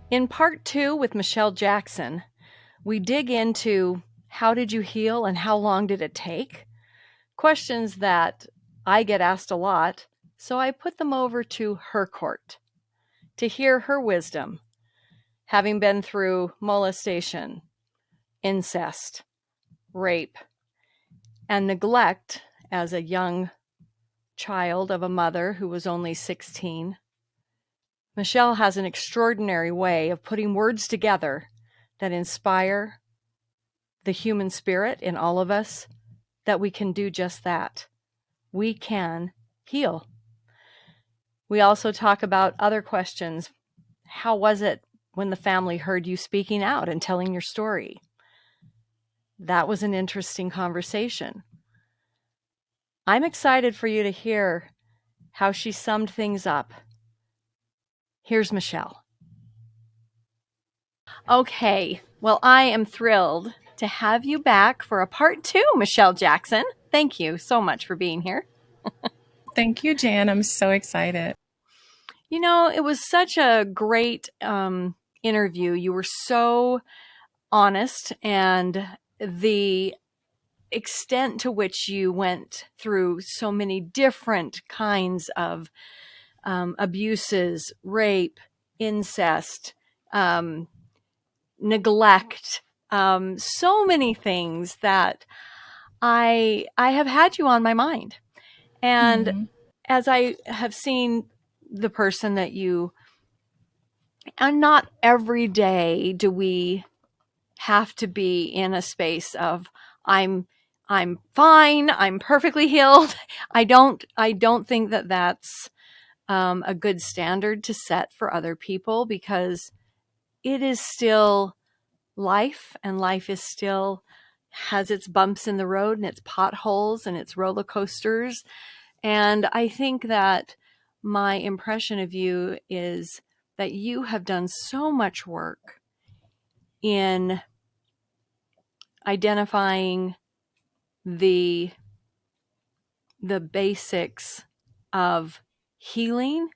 In part 2 with Michelle Jackson, we dig into how did you heal and how long did it take? Questions that I get asked a lot, so I put them over to her court to hear her wisdom, having been through molestation, incest, rape, and neglect as a young child of a mother who was only 16. Michelle has an extraordinary way of putting words together that inspire the human spirit in all of us, that we can do just that. We can heal. We also talk about other questions. How was it when the family heard you speaking out and telling your story? That was an interesting conversation. I'm excited for you to hear how she summed things up. Here's Michelle. Okay, well, I am thrilled to have you back for a part 2, Michelle Jackson. Thank you so much for being here. Thank you, Jan. I'm so excited. You know, it was such a great interview. You were so honest, and the extent to which you went through so many different kinds of abuses, rape, incest, neglect, so many things that I have had you on my mind. And as I have seen the person that you, and not every day do we have to be in a space of I'm fine, I'm perfectly healed. I don't think that that's a good standard to set for other people, because it is still life, and life is still has its bumps in the road and its potholes and its roller coasters. And I think that my impression of you is that you have done so much work in identifying the basics of healing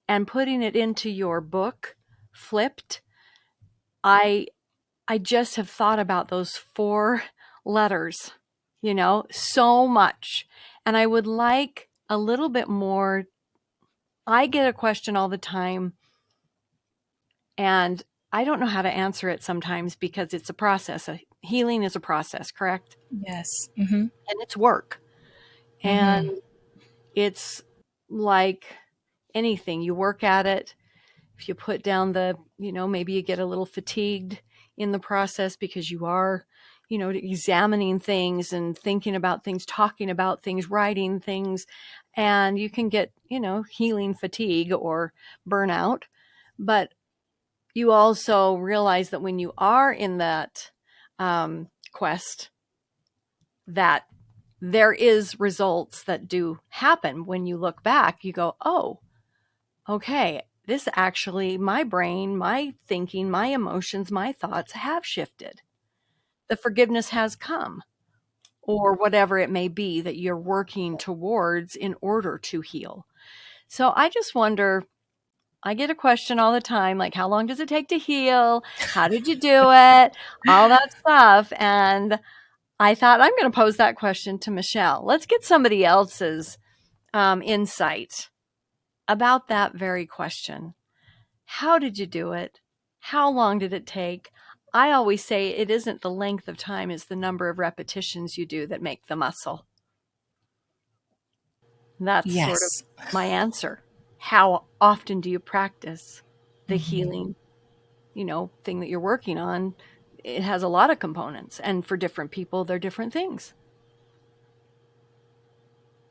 and putting it into your book, Flipped. I just have thought about those 4 letters, so much. And I would like a little bit more. I get a question all the time, and I don't know how to answer it sometimes, because it's a process. Healing is a process, correct? Yes. And it's work. And it's like anything. You work at it. If you put down maybe you get a little fatigued in the process because you are, examining things and thinking about things, talking about things, writing things, and you can get, healing fatigue or burnout. But you also realize that when you are in that quest, that there is results that do happen. When you look back, you go, oh, okay, this actually, my brain, my thinking, my emotions, my thoughts have shifted. The forgiveness has come, or whatever it may be that you're working towards in order to heal. So I just wonder, I get a question all the time, like, how long does it take to heal? How did you do it? All that stuff. And I thought, I'm going to pose that question to Michelle. Let's get somebody else's insight about that very question. How did you do it? How long did it take? I always say it isn't the length of time, it's the number of repetitions you do that make the muscle. That's sort of Yes. my answer. How often do you practice the healing, thing that you're working on? It has a lot of components, and for different people, they're different things.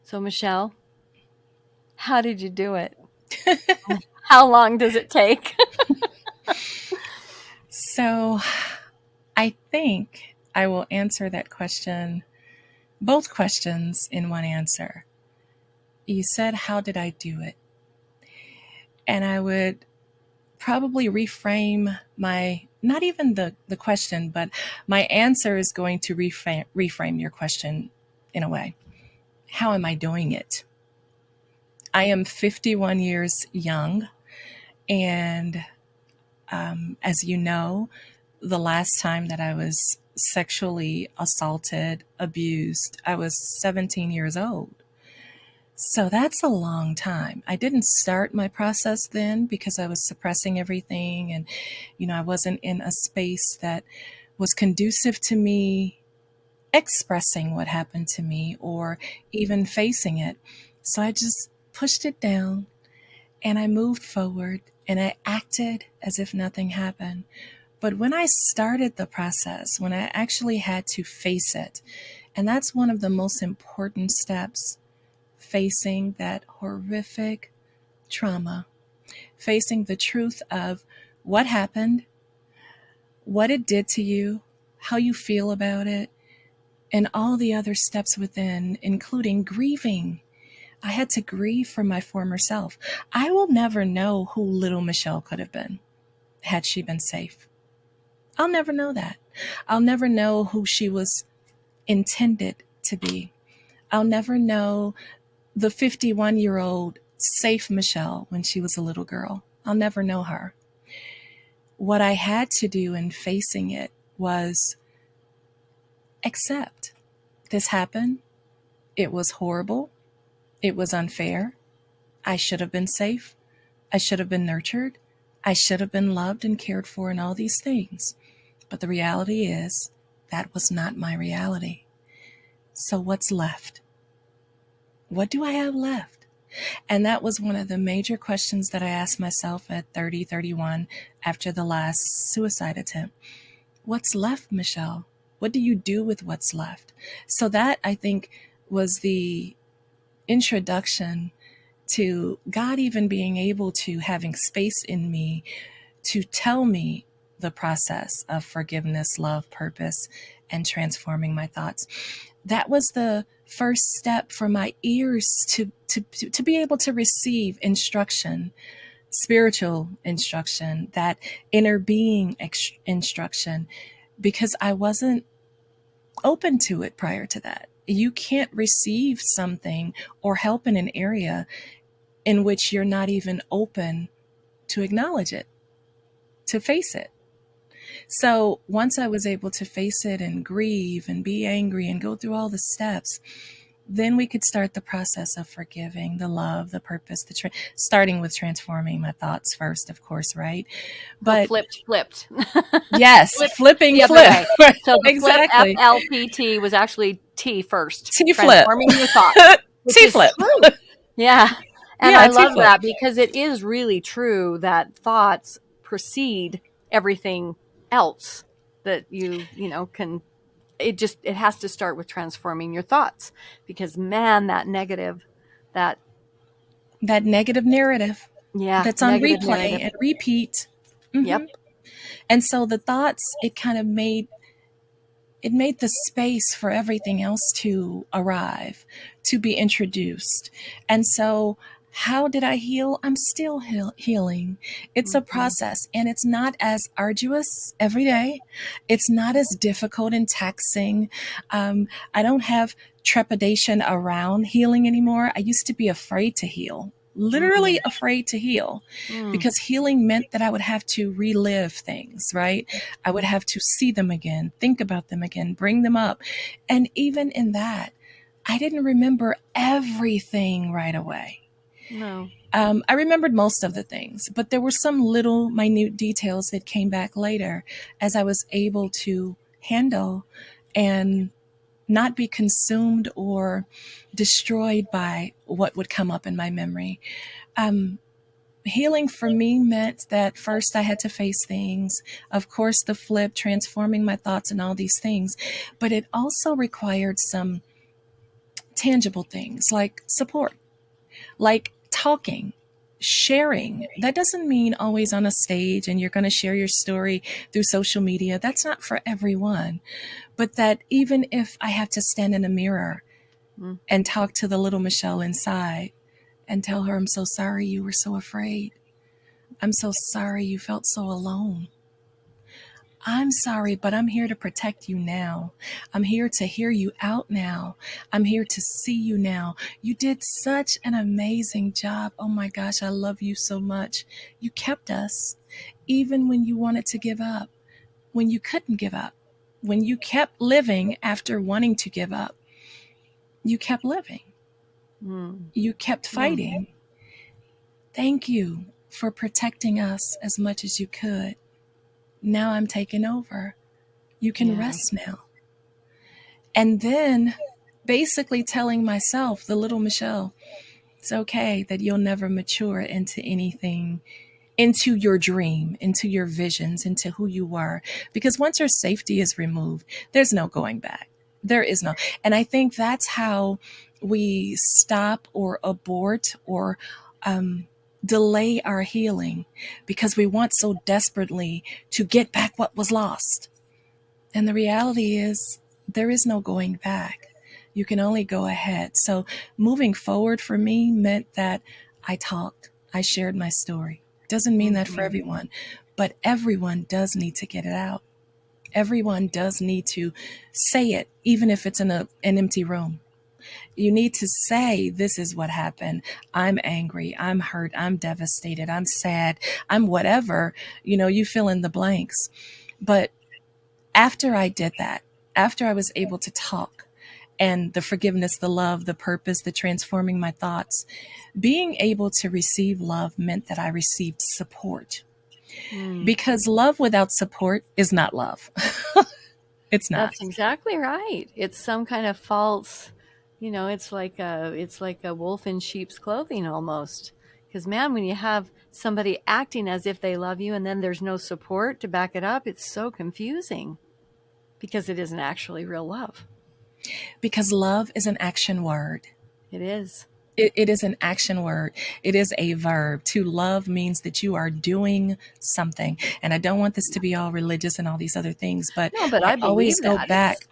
So, Michelle, how did you do it? How long does it take? So I think I will answer that question, both questions, in one answer. You said, how did I do it? And I would probably reframe not even the question, but my answer is going to reframe your question in a way. How am I doing it? I am 51 years young, and As you know, the last time that I was sexually assaulted, abused, I was 17 years old. So that's a long time. I didn't start my process then because I was suppressing everything, and I wasn't in a space that was conducive to me expressing what happened to me or even facing it. So I just pushed it down and I moved forward and I acted as if nothing happened. But when I started the process, when I actually had to face it, and that's one of the most important steps, facing that horrific trauma, facing the truth of what happened, what it did to you, how you feel about it, and all the other steps within, including grieving. I had to grieve for my former self. I will never know who little Michelle could have been had she been safe. I'll never know that. I'll never know who she was intended to be. I'll never know the 51-year-old safe Michelle when she was a little girl. I'll never know her. What I had to do in facing it was accept. This happened. It was horrible. It was unfair. I should have been safe. I should have been nurtured. I should have been loved and cared for and all these things. But the reality is that was not my reality. So what's left? What do I have left? And that was one of the major questions that I asked myself at 30, 31 after the last suicide attempt. What's left, Michelle? What do you do with what's left? So that, I think, was the introduction to God even being able to having space in me to tell me the process of forgiveness, love, purpose, and transforming my thoughts. That was the first step for my ears to be able to receive instruction, spiritual instruction, that inner being instruction, because I wasn't open to it prior to that. You can't receive something or help in an area in which you're not even open to acknowledge it, to face it. So once I was able to face it and grieve and be angry and go through all the steps, then we could start the process of forgiving, the love, the purpose, starting with transforming my thoughts first, of course, right? But flipped. yes, flipping the other flip. way. So the Exactly. flip, FLPT, was actually T first. T flip. Transforming your thoughts, which T is flip. true. Yeah. And Yeah, I T love flip. that because it is really true that thoughts precede everything else that you can. It has to start with transforming your thoughts, because man, that negative, that negative narrative that's on negative replay narrative. and repeat. Yep. And so the thoughts, it kind of made the space for everything else to arrive, to be introduced. And so how did I heal? I'm still healing. It's a process, and it's not as arduous every day. It's not as difficult and taxing. I don't have trepidation around healing anymore. I used to be afraid to heal. Literally afraid to heal, because healing meant that I would have to relive things, right? I would have to see them again, think about them again, bring them up. And even in that, I didn't remember everything right away. No. I remembered most of the things, but there were some little minute details that came back later as I was able to handle and not be consumed or destroyed by what would come up in my memory. Healing for me meant that first I had to face things, of course, the flip, transforming my thoughts and all these things, but it also required some tangible things like support, like talking, sharing. That doesn't mean always on a stage and you're going to share your story through social media. That's not for everyone. But that even if I have to stand in a mirror and talk to the little Michelle inside and tell her, I'm so sorry you were so afraid. I'm so sorry you felt so alone. I'm sorry, but I'm here to protect you now. I'm here to hear you out now. I'm here to see you now. You did such an amazing job. Oh my gosh, I love you so much. You kept us. even when you wanted to give up, when you couldn't give up, when you kept living after wanting to give up, you kept living. Mm. You kept Mm. fighting. Thank you for protecting us as much as you could. Now I'm taking over. You can Yeah. rest now. And then basically telling myself, the little Michelle, it's okay that you'll never mature into anything, into your dream, into your visions, into who you were. Because once your safety is removed, there's no going back. There is no. And I think that's how we stop or abort or delay our healing, because we want so desperately to get back what was lost. And the reality is, there is no going back. You can only go ahead. So moving forward for me meant that I talked, I shared my story. Doesn't mean that for Mhm. everyone, but everyone does need to get it out. Everyone does need to say it, even if it's in an empty room. You need to say, this is what happened. I'm angry. I'm hurt. I'm devastated. I'm sad. I'm whatever. You fill in the blanks. But after I did that, after I was able to talk, and the forgiveness, the love, the purpose, the transforming my thoughts, being able to receive love meant that I received support. Mm. Because love without support is not love. It's not. That's exactly right. It's some kind of false, it's like a wolf in sheep's clothing almost. Because man, when you have somebody acting as if they love you and then there's no support to back it up, it's so confusing because it isn't actually real love. Because love is an action word. It is. It is an action word. It is a verb. To love means that you are doing something. And I don't want this to be all religious and all these other things, but No, but I I believe always go that. It's back.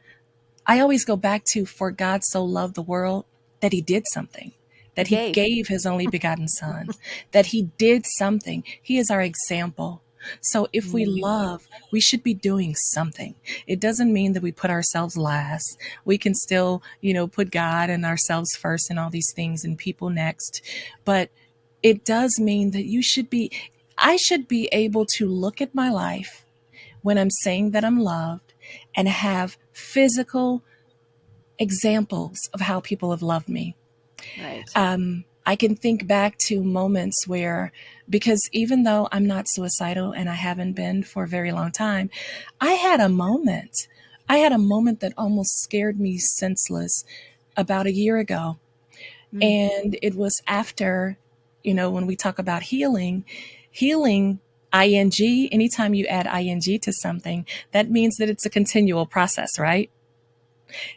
I always go back to, for God so loved the world that he did something, he that he gave. gave his only begotten son, that he did something. He is our example. So if we Mm. love, we should be doing something. It doesn't mean that we put ourselves last. We can still, put God and ourselves first and all these things and people next. But it does mean that I should be able to look at my life when I'm saying that I'm loved and have physical examples of how people have loved me. Right. I can think back to moments where, because even though I'm not suicidal and I haven't been for a very long time, I had a moment. I had a moment that almost scared me senseless about a year ago. Mm. And it was after, when we talk about healing, ing, anytime you add ing to something, that means that it's a continual process, right?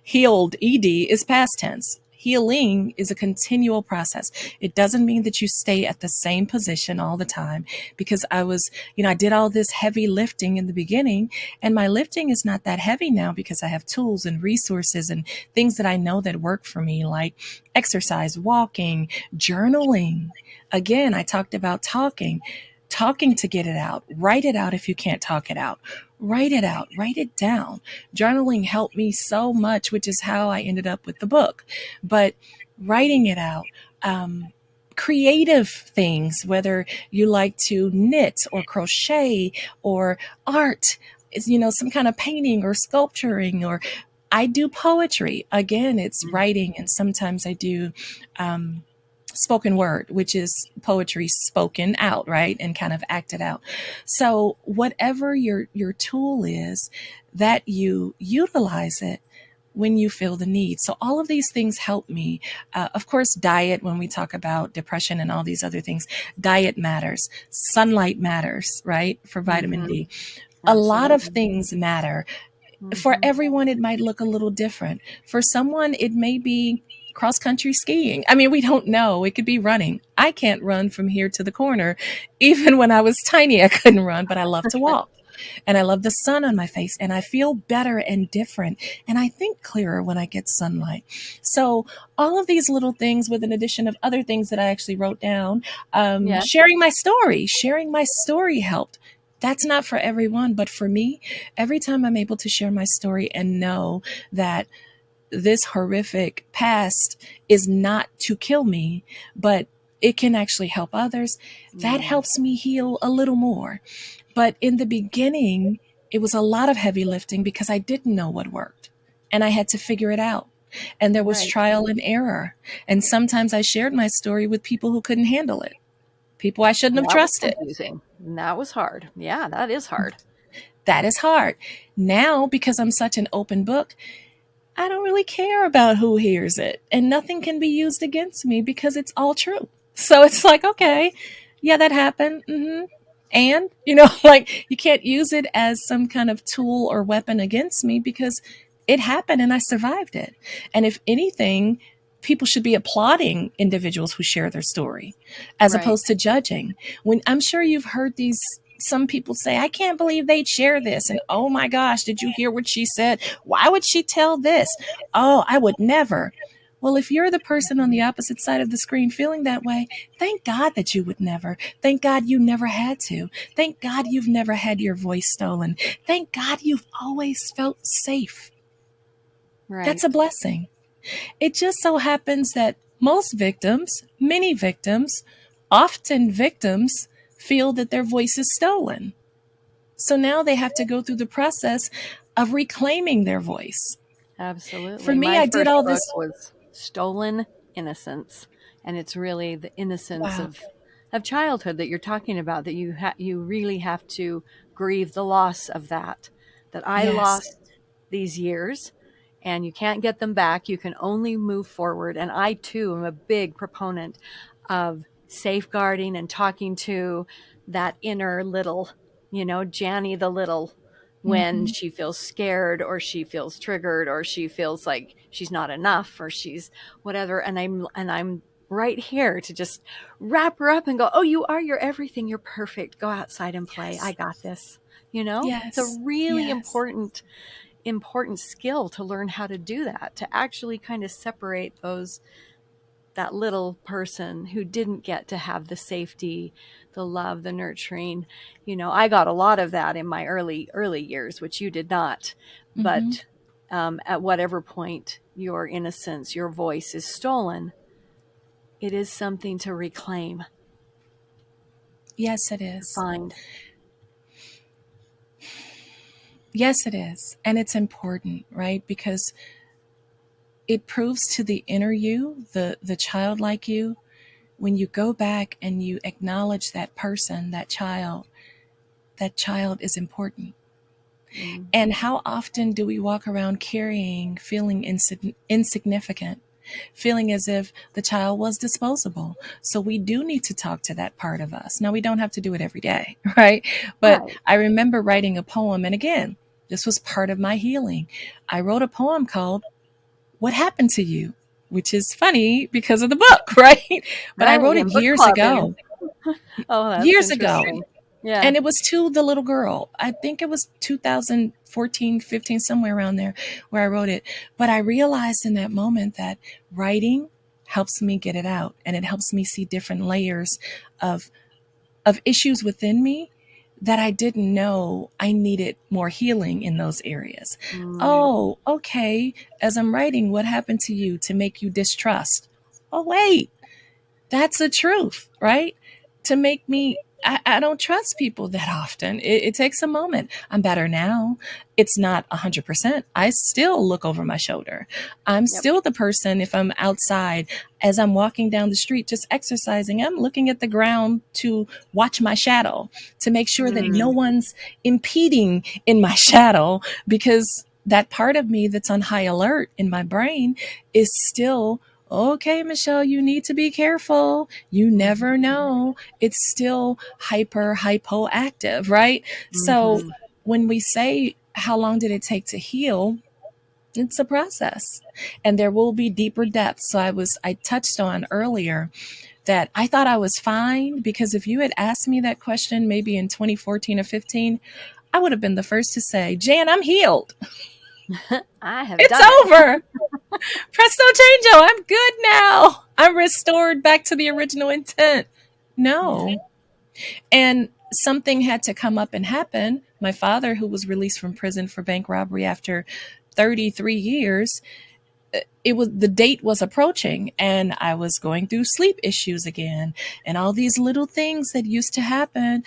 Healed, ed, is past tense. Healing is a continual process. It doesn't mean that you stay at the same position all the time, because I did all this heavy lifting in the beginning, and my lifting is not that heavy now because I have tools and resources and things that I know that work for me, like exercise, walking, journaling. Again, I talked about talking to get it out. Write it out if you can't talk it out. Write it out, write it down. Journaling helped me so much, which is how I ended up with the book. But writing it out, creative things, whether you like to knit or crochet or art, is, some kind of painting or sculpturing, or I do poetry. Again, it's writing, and sometimes I do spoken word, which is poetry spoken out, right? And kind of acted out. So whatever your tool is, that you utilize it when you feel the need. So all of these things help me. Of course, diet, when we talk about depression and all these other things, diet matters. Sunlight matters, right? For vitamin Mm-hmm. D. A lot of Absolutely. things matter. For Mm-hmm. everyone, it might look a little different. For someone, it may be cross country skiing. I mean, we don't know. It could be running. I can't run from here to the corner. Even when I was tiny, I couldn't run, but I love to walk. And I love the sun on my face, and I feel better and different. And I think clearer when I get sunlight. So all of these little things, with an addition of other things that I actually wrote down, Yeah. sharing my story helped. That's not for everyone, but for me, every time I'm able to share my story and know that this horrific past is not to kill me, but it can actually help others. That Mm. helps me heal a little more. But in the beginning, it was a lot of heavy lifting because I didn't know what worked and I had to figure it out. And there was Right. trial and error. And sometimes I shared my story with people who couldn't handle it, people I shouldn't have That was trusted. confusing. That was hard. Yeah, that is hard. That is hard. Now, because I'm such an open book, I don't really care about who hears it, and nothing can be used against me because it's all true. So it's like, okay, yeah, that happened. And, like you can't use it as some kind of tool or weapon against me because it happened and I survived it. And if anything, people should be applauding individuals who share their story as Right. opposed to judging. When I'm sure you've heard these some people say, I can't believe they'd share this. And oh my gosh, did you hear what she said? Why would she tell this? Oh, I would never. Well, if you're the person on the opposite side of the screen feeling that way, thank God that you would never. Thank God you never had to. Thank God you've never had your voice stolen. Thank God you've always felt safe. That's a Right. blessing. It just so happens that most victims, many victims, often victims, feel that their voice is stolen. So now they have to go through the process of reclaiming their voice. For Absolutely. me, My I did first all book this. was Stolen Innocence, and it's really the innocence Wow. of childhood that you're talking about, that you really have to grieve the loss of that I Yes. lost these years, and you can't get them back. You can only move forward. And I too am a big proponent of safeguarding and talking to that inner little, Janny the little, when Mm-hmm. she feels scared or she feels triggered or she feels like she's not enough or she's whatever. And I'm right here to just wrap her up and go, oh, you are, you're everything, you're perfect, go outside and play, I Yes. got this. It's a Yes. really Yes. important skill to learn how to do that, to actually kind of separate that little person who didn't get to have the safety, the love, the nurturing. I got a lot of that in my early years, which you did not. Mm-hmm. But at whatever point your innocence, your voice is stolen, it is something to reclaim, Yes, it to is. find. Yes, it is. And it's important, right? Because it proves to the inner you, the childlike you, when you go back and you acknowledge that person, that child is important. Mm, And how often do we walk around carrying, feeling insignificant, feeling as if the child was disposable? So we do need to talk to that part of us. Now, we don't have to do it every day, right? But right. I remember writing a poem, and again, this was part of my healing. I wrote a poem called What Happened to You? Which is funny because of the book, right? But I Right. wrote it And book years clubbing. ago, Oh, that's years ago. interesting. Yeah. And it was to the little girl. I think it was 2014, 15, somewhere around there where I wrote it. But I realized in that moment that writing helps me get it out, and it helps me see different layers of issues within me that I didn't know I needed more healing in those areas. Mm, Oh, okay. As I'm writing, what happened to you to make you distrust? Oh, wait, that's the truth, right? To make me, I don't trust people that often. It takes a moment. I'm better now. It's not 100%. I still look over my shoulder. I'm yep. still the person, if I'm outside, as I'm walking down the street, just exercising, I'm looking at the ground to watch my shadow, to make sure that no Mm, one's impeding in my shadow, because that part of me that's on high alert in my brain is still, okay, Michelle, you need to be careful. You never mm-hmm, know. It's still hypoactive, right? So mm-hmm. when we say, how long did it take to heal? It's a process, and there will be deeper depths. So I touched on earlier that I thought I was fine, because if you had asked me that question maybe in 2014 or 15, I would have been the first to say, Jan, I'm healed. I have It's done it. over. Presto changeo, I'm good now. I'm restored back to the original intent. Yeah. No. And something had to come up and happen. My father, who was released from prison for bank robbery after 33 years, the date was approaching, and I was going through sleep issues again, and all these little things that used to happen,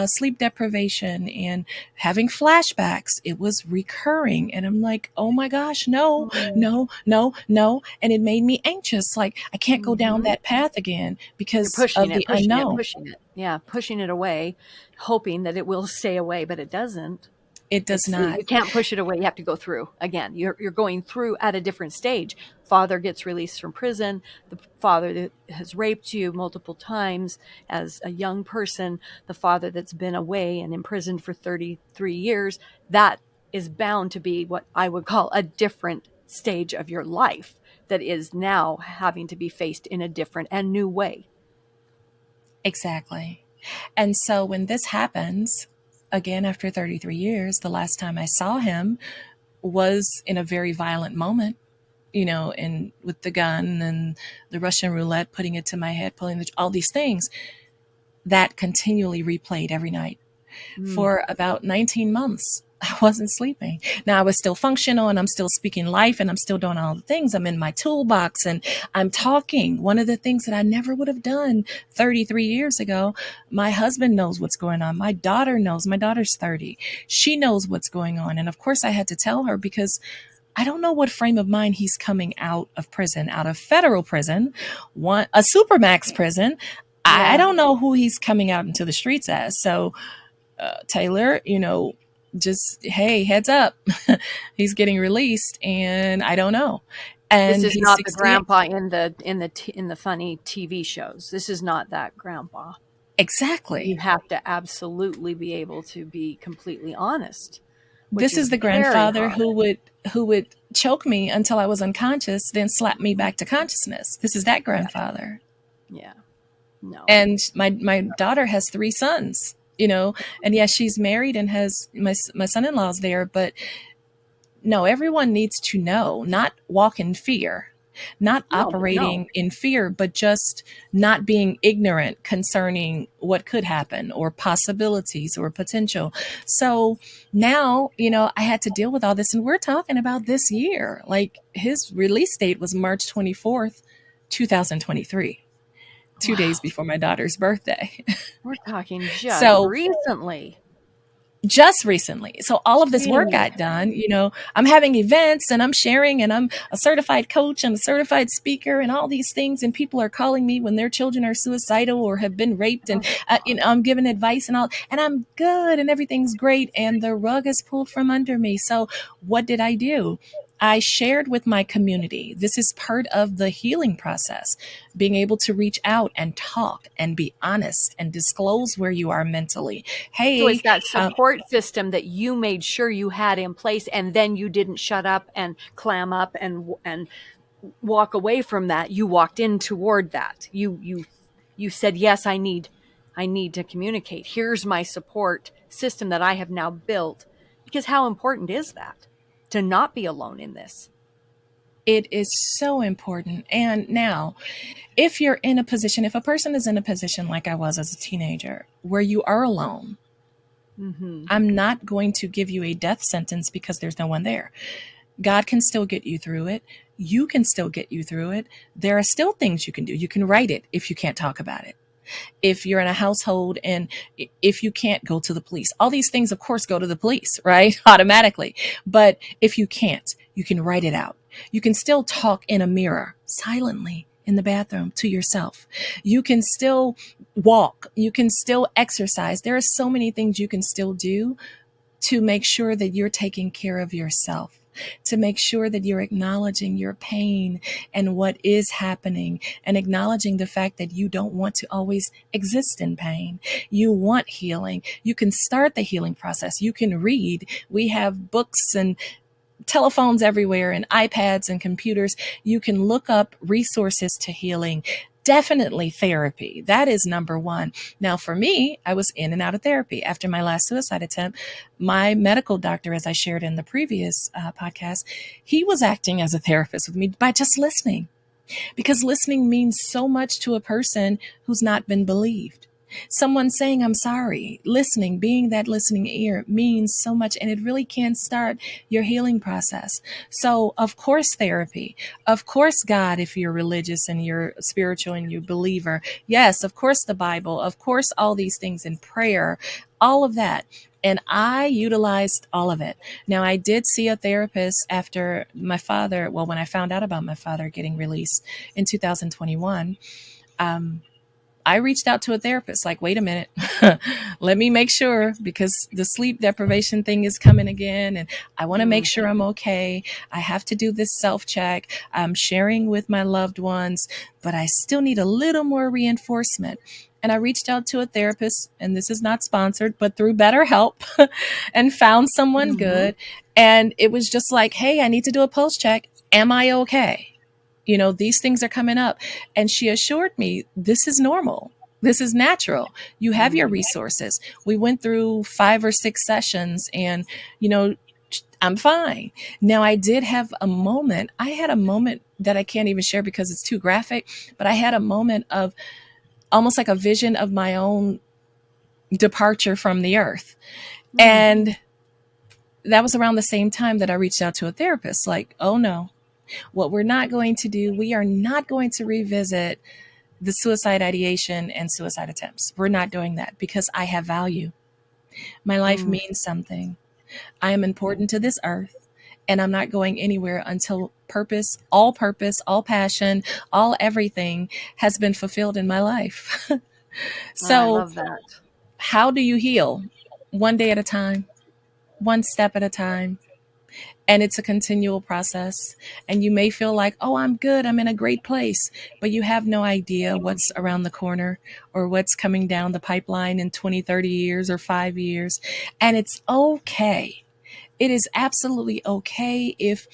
sleep deprivation and having flashbacks. It was recurring, and I'm like, oh my gosh, no, Mm. no, no, no. And it made me anxious. Like, I can't go down Mhm. that path again You're because pushing of it, the pushing it, unknown. pushing it. Yeah, pushing it away, hoping that it will stay away, but it doesn't. It does not. You can't push it away. You have to go through again. You're going through at a different stage. Father gets released from prison. The father that has raped you multiple times as a young person, the father that's been away and imprisoned for 33 years, that is bound to be what I would call a different stage of your life that is now having to be faced in a different and new way. Exactly. And so when this happens, again, after 33 years, the last time I saw him was in a very violent moment, and with the gun and the Russian roulette, putting it to my head, all these things that continually replayed every night Mm. for about 19 months. I wasn't sleeping. Now I was still functional and I'm still speaking life and I'm still doing all the things. I'm in my toolbox and I'm talking. One of the things that I never would have done 33 years ago, my husband knows what's going on. My daughter knows. My daughter's 30. She knows what's going on. And of course I had to tell her because I don't know what frame of mind he's coming out of prison, out of federal prison, a supermax prison. I Yeah. don't know who he's coming out into the streets as. So Taylor, just, hey, heads up, he's getting released, and I don't know. This And is he's not the 68. grandpa in the funny TV shows. This is not that grandpa. You Exactly. have to absolutely be able to be completely honest, which This is is the very grandfather hard. who would choke me until I was unconscious, then slap me back to consciousness. This is that Yeah. grandfather. Yeah. No. And my daughter has 3 sons, and yes, she's married and has my son-in-law's there, but no, everyone needs to know, not walk in fear, not No. operating in fear, but just not being ignorant concerning what could happen or possibilities or potential. So now, I had to deal with all this, and we're talking about this year. Like, his release date was March 24th, 2023, 2 days Wow. before my daughter's birthday. We're talking just So recently. just recently. So all of this work Gee. got done. I'm having events and I'm sharing, and I'm a certified coach and a certified speaker and all these things. And people are calling me when their children are suicidal or have been raped. And, Oh, I'm giving advice and all, and I'm good and everything's great. And the rug is pulled from under me. So what did I do? I shared with my community. This is part of the healing process, being able to reach out and talk and be honest and disclose where you are mentally. so it's Hey, that support system that you made sure you had in place, and then you didn't shut up and clam up and walk away from that. You walked in toward that. You said, yes, I need to communicate. Here's my support system that I have now built. Because how important is that to not be alone in this? it is so important. And now, if a person is in a position like I was as a teenager, where you are alone, Mm-hmm. I'm not going to give you a death sentence because there's no one there. God can still get you through it. You can still get you through it. There are still things you can do. You can write it if you can't talk about it. If you're in a household and if you can't go to the police, all these things, of course, go to the police, right? Automatically. But if you can't, you can write it out. You can still talk in a mirror silently in the bathroom to yourself. You can still walk. You can still exercise. There are so many things you can still do to make sure that you're taking care of yourself, to make sure that you're acknowledging your pain and what is happening, and acknowledging the fact that you don't want to always exist in pain. You want healing. You can start the healing process. You can read. We have books and telephones everywhere and iPads and computers. You can look up resources to healing. Definitely therapy. That is number one. Now, for me, I was in and out of therapy after my last suicide attempt. My medical doctor, as I shared in the previous podcast, he was acting as a therapist with me by just listening, because listening means so much to a person who's not been believed. Someone saying, I'm sorry, listening, being that listening ear means so much. And it really can start your healing process. So, of course, therapy, of course, God, if you're religious and you're spiritual and you're a believer. Yes, of course, the Bible, of course, all these things in prayer, all of that. And I utilized all of it. Now, I did see a therapist after my father, well, when I found out about my father getting released in 2021. I reached out to a therapist, like, wait a minute, let me make sure, because the sleep deprivation thing is coming again. And I want to make sure I'm okay. I have to do this self check. I'm sharing with my loved ones, but I still need a little more reinforcement. And I reached out to a therapist, and this is not sponsored, but through BetterHelp, and found someone Mm-hmm. good. And it was just like, hey, I need to do a pulse check. Am I okay? These things are coming up. And she assured me, this is normal. This is natural. You have your resources. We went through 5 or 6 sessions, and, I'm fine. Now, I did have a moment. I had a moment that I can't even share because it's too graphic, but I had a moment of almost like a vision of my own departure from the earth. Mm. And that was around the same time that I reached out to a therapist, like, oh no, what we're not going to do, we are not going to revisit the suicide ideation and suicide attempts. We're not doing that because I have value. My life Mm. means something. I am important to this earth, and I'm not going anywhere until purpose, all passion, all everything has been fulfilled in my life. I So, love that. how do you heal? One day at a time, one step at a time. And it's a continual process. And you may feel like, oh, I'm good, I'm in a great place, but you have no idea what's around the corner or what's coming down the pipeline in 20, 30 years or 5 years. And it's okay. It is absolutely okay if,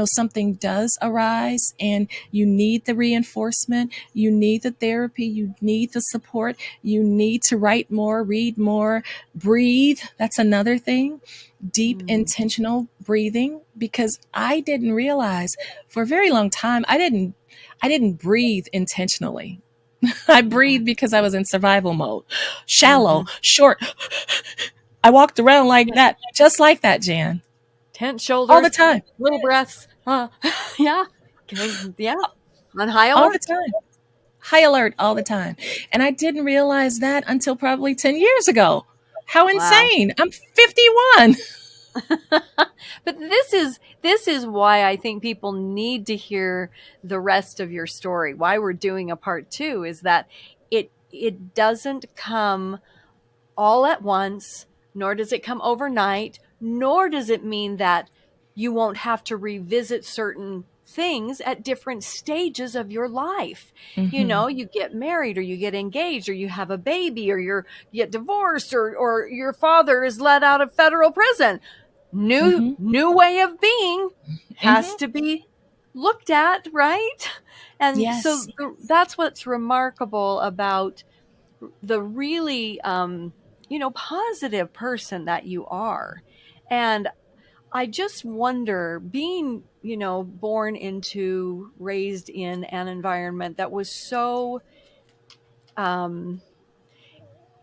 something does arise and you need the reinforcement, you need the therapy, you need the support, you need to write more, read more, breathe. That's another thing. Deep, Mm. intentional breathing, because I didn't realize for a very long time, I didn't breathe intentionally. I breathed because I was in survival mode. Mm-hmm. Shallow, short. I walked around like that, just like that, Jan, Tense all the shoulders, time, little breaths. Yeah. Yeah. On high all the alert. time, high alert all the time. And I didn't realize that until probably 10 years ago. How Wow. insane. I'm 51. But this is why I think people need to hear the rest of your story. Why we're doing a part 2 is that it doesn't come all at once, nor does it come overnight, nor does it mean that you won't have to revisit certain things at different stages of your life. Mm-hmm, You get married or you get engaged or you have a baby or you get divorced or your father is let out of federal prison. New mm-hmm, new way of being has mm-hmm. to be looked at, right? And so Yes. that's what's remarkable about the really positive person that you are. And I just wonder, being born into, raised in an environment that was so um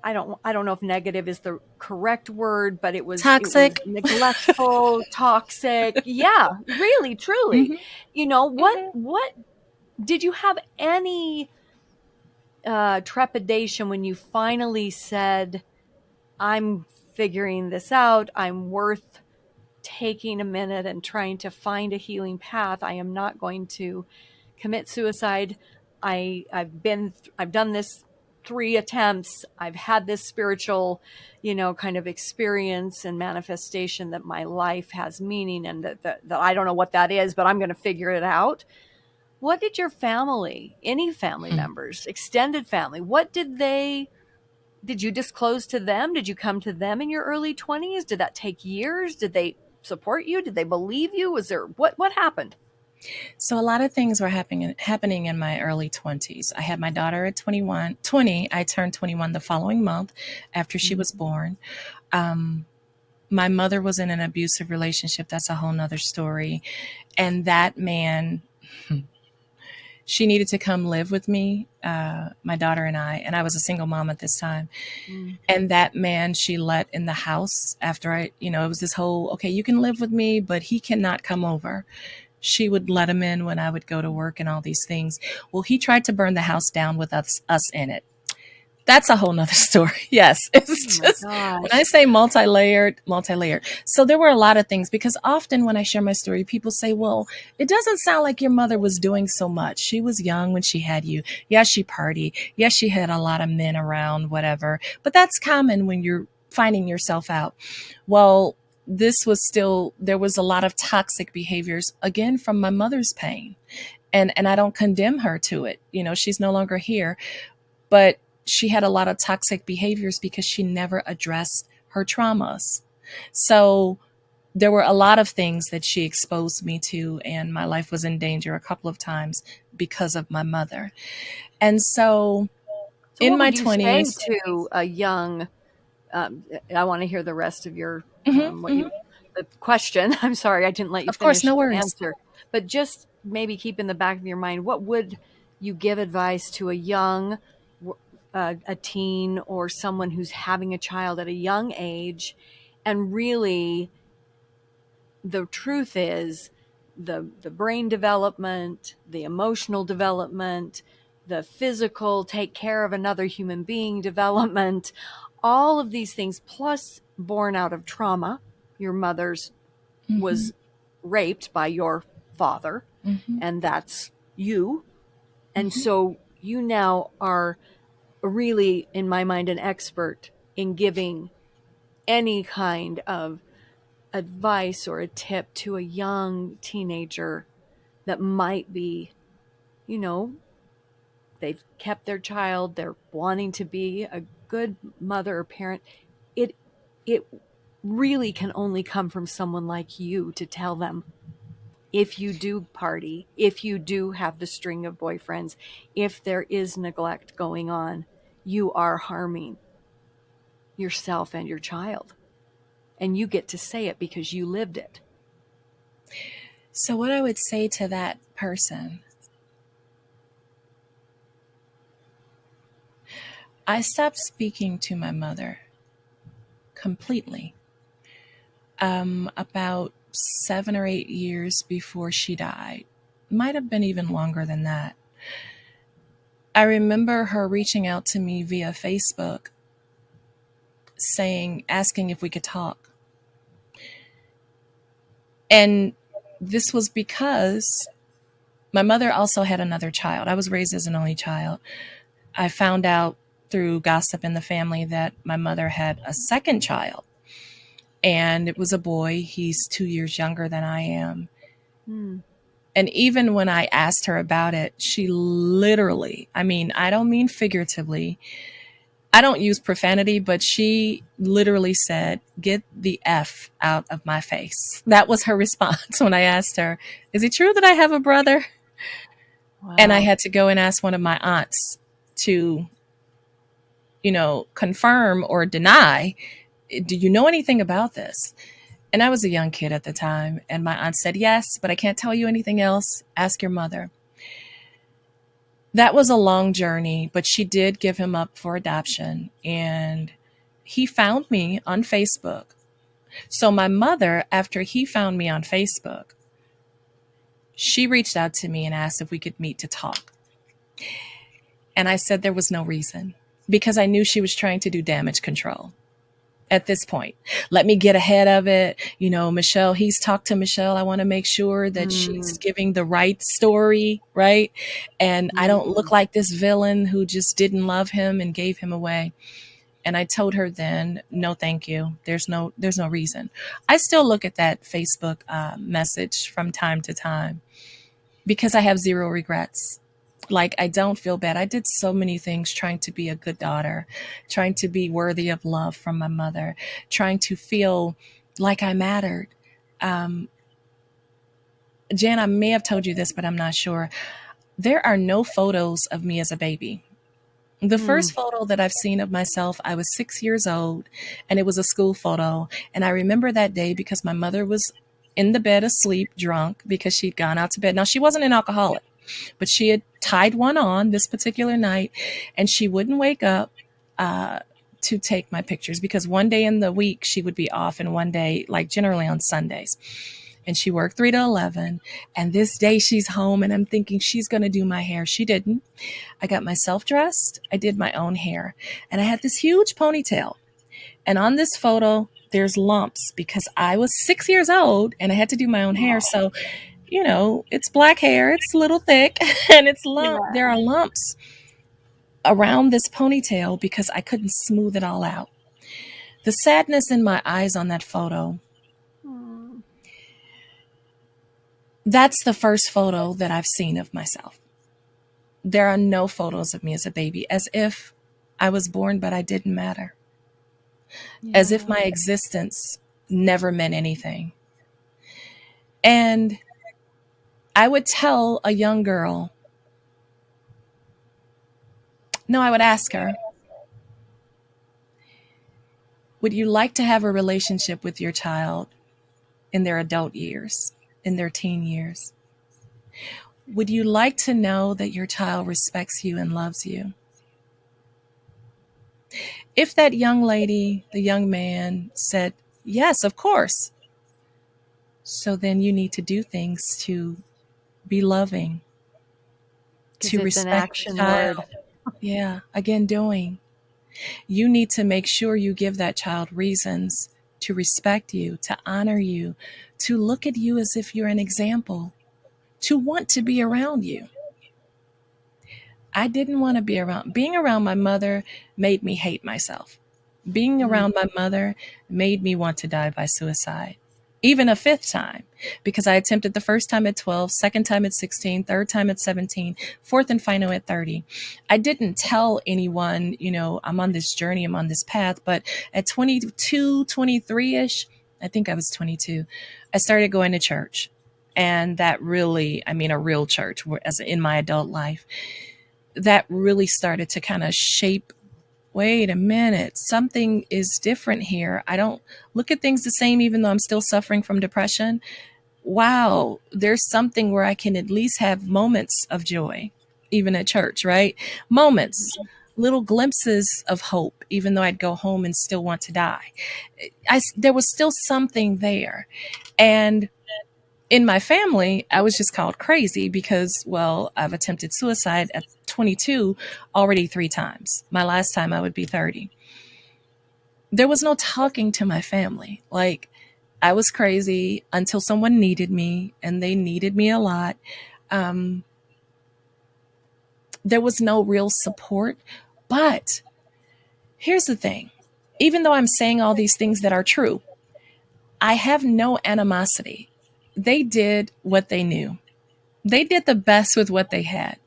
I don't know if negative is the correct word, but it was Toxic. neglectful, toxic. Yeah, really, truly. Mm-hmm, What mm-hmm. did you have any trepidation when you finally said, I'm figuring this out. I'm worth taking a minute and trying to find a healing path. I am not going to commit suicide. I've done this 3 attempts. I've had this spiritual, kind of experience and manifestation that my life has meaning, and that I don't know what that is, but I'm going to figure it out. What did your family, any family members, extended family, did you disclose to them? Did you come to them in your early 20s? Did that take years? Did they support you? Did they believe you? Was there what happened? So a lot of things were happening in my early 20s. I had my daughter at 21, 20. I turned 21 the following month after she was Mhm. born. Um, my mother was in an abusive relationship. That's a whole nother story. And that man, She needed to come live with me, my daughter and I was a single mom at this time. Mm. And that man she let in the house after it was this whole, okay, you can live with me, but he cannot come over. She would let him in when I would go to work and all these things. Well, he tried to burn the house down with us in it. That's a whole nother story. Yes. Oh It's my just when I gosh. say multi-layered, multi-layered. So there were a lot of things because often when I share my story, people say, well, it doesn't sound like your mother was doing so much. She was young when she had you. Yes, she partied. Yes, she had a lot of men around, whatever. But that's common when you're finding yourself out. Well, there was a lot of toxic behaviors, again, from my mother's pain. And I don't condemn her to it. She's no longer here, but she had a lot of toxic behaviors because she never addressed her traumas. So there were a lot of things that she exposed me to, and my life was in danger a couple of times because of my mother. And so So in what my would you say 20s, to a young I want to hear the rest of your mhm, what you mhm, the question. I'm sorry, I didn't let you of course, finish no the worries. answer. But just maybe keep in the back of your mind, what would you give advice to a young, a teen, or someone who's having a child at a young age, and really the truth is the brain development, the emotional development, the physical take care of another human being development, all of these things, plus born out of trauma. Your mother's Hmm. was raped by your father, Hmm. and that's you. And Hmm. so you now are really, in my mind, an expert in giving any kind of advice or a tip to a young teenager that might be, you know, they've kept their child, they're wanting to be a good mother or parent. It it really can only come from someone like you to tell them, if you do party, if you do have the string of boyfriends, if there is neglect going on, you are harming yourself and your child, and you get to say it because you lived it. So what I would say to that person, I stopped speaking to my mother completely about 7 or 8 years before she died. Might have been even longer than that. I remember her reaching out to me via Facebook asking if we could talk. And this was because my mother also had another child. I was raised as an only child. I found out through gossip in the family that my mother had a second child, and it was a boy. He's 2 years younger than I am. Hmm. And even when I asked her about it, she literally, I mean, I don't mean figuratively, I don't use profanity, but she literally said, "Get the F out of my face." That was her response when I asked her, "Is it true that I have a brother?" And I Wow. had to go and ask one of my aunts to, confirm or deny, "Do you know anything about this?" And I was a young kid at the time. And my aunt said, "Yes, but I can't tell you anything else. Ask your mother." That was a long journey, but she did give him up for adoption. And he found me on Facebook. So my mother, after he found me on Facebook, she reached out to me and asked if we could meet to talk. And I said there was no reason because I knew she was trying to do damage control at this point. Let me get ahead of it. Michelle, he's talked to Michelle. I want to make sure that she's Mm. giving the right story, right? And I don't Mm. look like this villain who just didn't love him and gave him away. And I told her then, no, thank you. There's no reason. I still look at that Facebook message from time to time because I have zero regrets. Like, I don't feel bad. I did so many things trying to be a good daughter, trying to be worthy of love from my mother, trying to feel like I mattered. Um, Jan, I may have told you this, but I'm not sure. There are no photos of me as a baby. The first Mm. photo that I've seen of myself, I was 6 years old, and it was a school photo. And I remember that day because my mother was in the bed asleep, drunk, because she'd gone out to bed. Now, she wasn't an alcoholic. but she had tied one on this particular night, and she wouldn't wake up to take my pictures because one day in the week she would be off, and one day, like generally on Sundays. And she worked 3 to 11. And this day she's home, and I'm thinking she's going to do my hair. She didn't. I got myself dressed. I did my own hair, and I had this huge ponytail. And on this photo, there's lumps because I was 6 years old and I had to do my own hair. So, it's black hair, it's a little thick, and Yeah. there are lumps around this ponytail because I couldn't smooth it all out. The sadness in my eyes on that photo, Mm. that's the first photo that I've seen of myself. There are no photos of me as a baby, as if I was born, but I didn't matter, as if Yeah. my existence never meant anything. And I would tell a young girl, no, I would ask her, would you like to have a relationship with your child in their adult years, in their teen years? Would you like to know that your child respects you and loves you? If that young lady, the young man said, yes, of course. So then you need to do things to be loving, Because to it's an respect the action child. word. Yeah, again, doing. You need to make sure you give that child reasons to respect you, to honor you, to look at you as if you're an example, to want to be around you. I didn't want to be around. Being around my mother made me hate myself. Being Mm. around my mother made me want to die by suicide, even a fifth time, because I attempted the first time at 12, second time at 16, third time at 17, fourth and final at 30. I didn't tell anyone, I'm on this journey, I'm on this path, but at 22, 23-ish, I think I was 22, I started going to church. And that really, a real church, as in my adult life, that really started to kind of shape, wait a minute, something is different here. I don't look at things the same, even though I'm still suffering from depression. Wow, there's something where I can at least have moments of joy, even at church, right? Moments, little glimpses of hope, even though I'd go home and still want to die. There was still something there. And in my family, I was just called crazy because, well, I've attempted suicide at 22 already 3 times. My last time I would be 30. There was no talking to my family. Like, I was crazy until someone needed me, and they needed me a lot. Um, there was no real support. But here's the thing. Even though I'm saying all these things that are true, I have no animosity. They did what they knew. They did the best with what they had.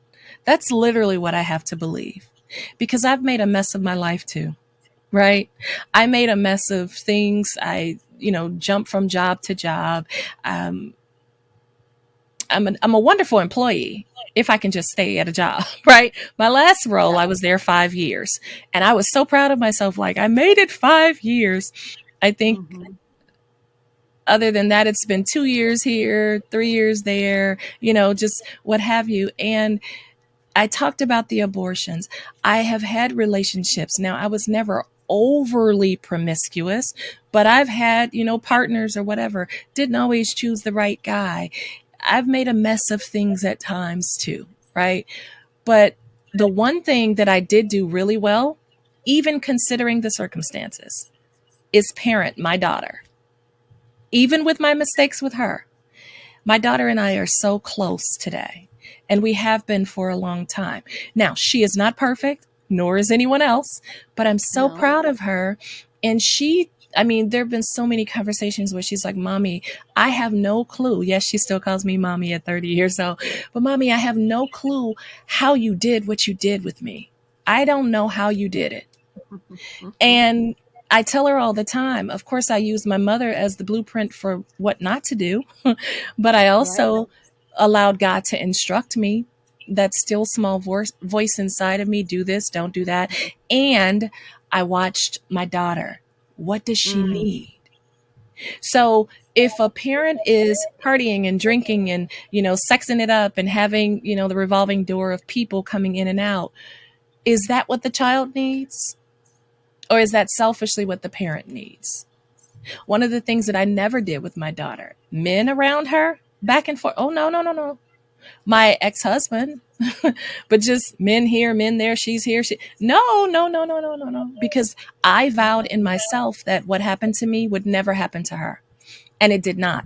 That's literally what I have to believe, because I've made a mess of my life too, right? I made a mess of things. I, jumped from job to job. Um, I'm a wonderful employee if I can just stay at a job, right? My last role, I was there 5 years, and I was so proud of myself. Like, I made it 5 years. I think Mm-hmm. other than that, it's been 2 years here, 3 years there, just what have you. And I talked about the abortions. I have had relationships. Now, I was never overly promiscuous, but I've had, partners or whatever. Didn't always choose the right guy. I've made a mess of things at times too, right? But the one thing that I did do really well, even considering the circumstances, is parent my daughter. Even with my mistakes with her, my daughter and I are so close today, and we have been for a long time. Now, she is not perfect, nor is anyone else, but I'm so No. proud of her. And there have been so many conversations where she's like, Mommy, I have no clue. Yes, she still calls me Mommy at 30 years old, but Mommy, I have no clue how you did what you did with me. I don't know how you did it. And I tell her all the time, of course, I use my mother as the blueprint for what not to do, but I Right. also allowed God to instruct me, that still small voice inside of me, do this, don't do that. And I watched my daughter. What does she Mm. need? So if a parent is partying and drinking and, sexing it up and having, the revolving door of people coming in and out, is that what the child needs? Or is that selfishly what the parent needs? One of the things that I never did with my daughter, men around her, back and forth. Oh, no, no, no, no. My ex-husband, but just men here, men there, she's here. No, no, no, no, no, no, no. Because I vowed in myself that what happened to me would never happen to her. And it did not.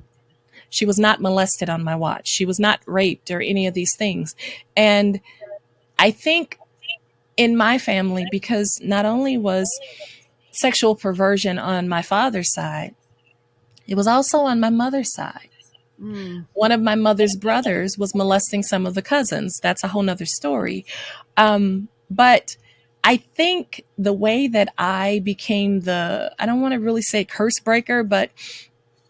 She was not molested on my watch. She was not raped or any of these things. And I think in my family, because not only was sexual perversion on my father's side, it was also on my mother's side. Mm. One of my mother's brothers was molesting some of the cousins. That's a whole nother story. But I think the way that I became I don't want to really say curse breaker, but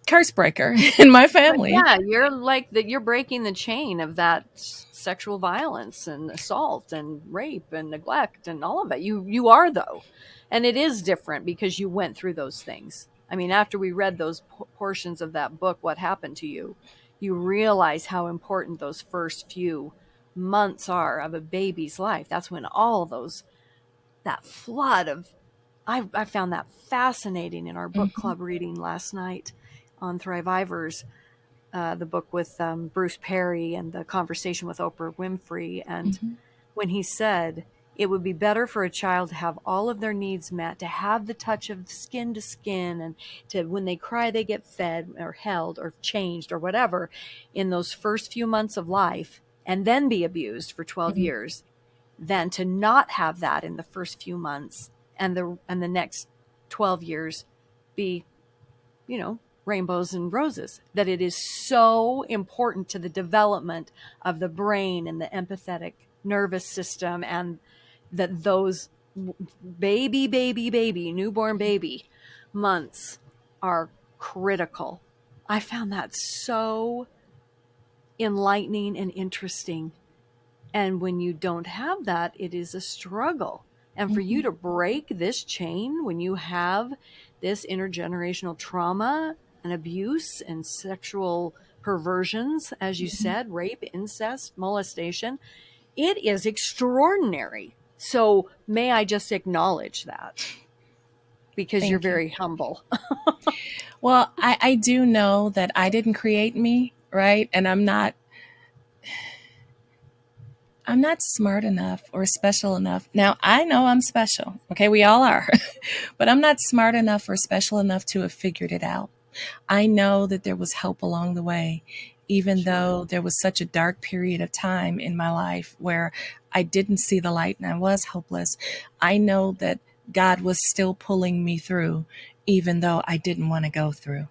curse breaker in my But family. yeah, you're like that. You're breaking the chain of that sexual violence and assault and rape and neglect and all of it. You are though, and it is different because you went through those things. I mean, after we read those portions of that book, What Happened to You, you realize how important those first few months are of a baby's life. That's when all those that flood of I found that fascinating in our book Mm-hmm, club reading last night on Thrivivors, the book with Bruce Perry and the conversation with Oprah Winfrey. And mm-hmm, when he said, it would be better for a child to have all of their needs met, to have the touch of skin to skin, and to, when they cry, they get fed or held or changed or whatever in those first few months of life, and then be abused for 12 mm-hmm, years, than to not have that in the first few months and the next 12 years be, rainbows and roses. That it is so important to the development of the brain and the empathetic nervous system, and that those newborn baby months are critical. I found that so enlightening and interesting. And when you don't have that, it is a struggle. And for mm-hmm, you to break this chain when you have this intergenerational trauma and abuse and sexual perversions, as you mm-hmm. said, rape, incest, molestation, it is extraordinary. So may I just acknowledge that because you're Thank you. very humble. Well, I do know that I didn't create me, right? And I'm not smart enough or special enough. Now, I know I'm special. Okay, we all are. But I'm not smart enough or special enough to have figured it out. I know that there was help along the way, even Sure. though there was such a dark period of time in my life where I didn't see the light and I was hopeless. I know that God was still pulling me through, even though I didn't want to go through,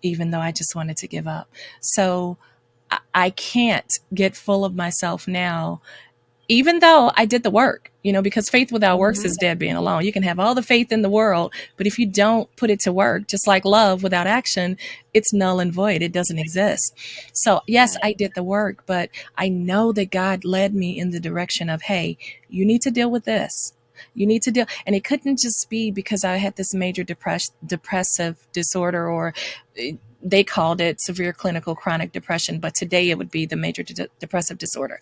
even though I just wanted to give up. So I can't get full of myself now, even though I did the work, because faith without works Mm-hmm. is dead being alone. You can have all the faith in the world, but if you don't put it to work, just like love without action, it's null and void. It doesn't exist. So yes, Right. I did the work, but I know that God led me in the direction of, hey, you need to deal with this. You need to deal. And it couldn't just be because I had this major depressive disorder, or they called it severe clinical chronic depression, but today it would be the major depressive disorder.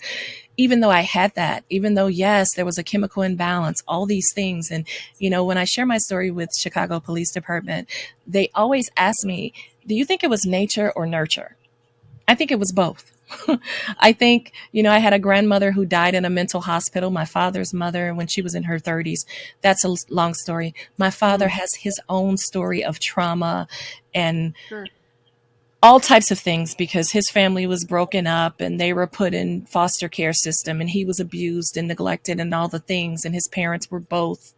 Even though I had that, even though, yes, there was a chemical imbalance, all these things. And, when I share my story with Chicago Police Department, they always ask me, do you think it was nature or nurture? I think it was both. I think, I had a grandmother who died in a mental hospital, my father's mother, when she was in her 30s. That's a long story. My father Mm, has his own story of trauma and sure. all types of things, because his family was broken up and they were put in foster care system, and he was abused and neglected and all the things. And his parents were both,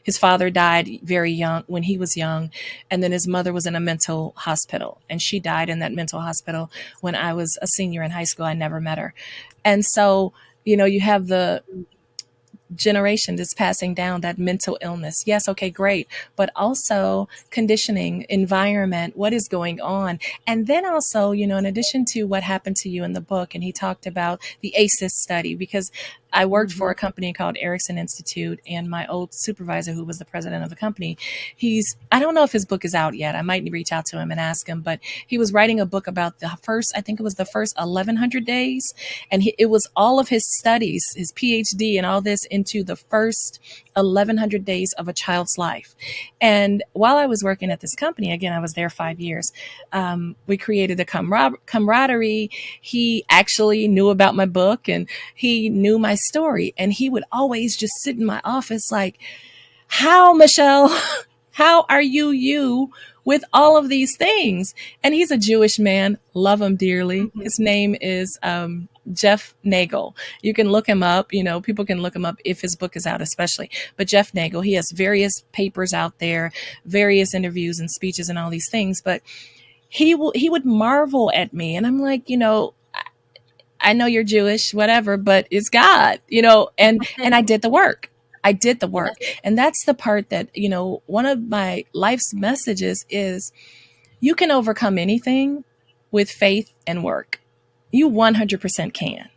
his father died very young, when he was young, and then his mother was in a mental hospital, and she died in that mental hospital when I was a senior in high school. I never met her. And so, you have the generation that's passing down that mental illness. Yes, okay, great. But also conditioning, environment, what is going on. And then also, in addition to what happened to you in the book, and he talked about the ACEs study, because I worked for Mm-hmm. a company called Erickson Institute, and my old supervisor, who was the president of the company, I don't know if his book is out yet. I might reach out to him and ask him, but he was writing a book about I think it was the first 1100 days. And it was all of his studies, his PhD and all this into the first 1100 days of a child's life. And while I was working at this company, again, I was there 5 years, we created a camaraderie. He actually knew about my book and he knew my story. And he would always just sit in my office like, how, Michelle, how are you with all of these things? And he's a Jewish man, love him dearly. Mm-hmm. His name is Jeff Nagel. You can look him up. People can look him up if his book is out, especially. But Jeff Nagel, he has various papers out there, various interviews and speeches and all these things. But he would marvel at me, and I'm like, I know you're Jewish, whatever, but it's God, and I did the work. I did the work. Yes. And that's the part that, one of my life's messages is you can overcome anything with faith and work. You 100% can.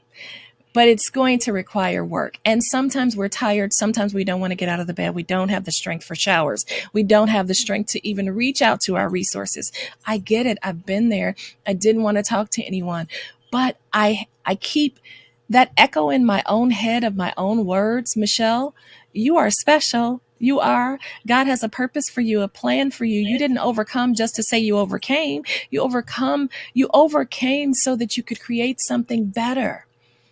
But it's going to require work. And sometimes we're tired. Sometimes we don't want to get out of the bed. We don't have the strength for showers. We don't have the strength to even reach out to our resources. I get it. I've been there. I didn't want to talk to anyone. But I keep that echo in my own head of my own words. Michelle, you are special. You are. God has a purpose for you, a plan for you. You didn't overcome just to say you overcame. You overcame so that you could create something better,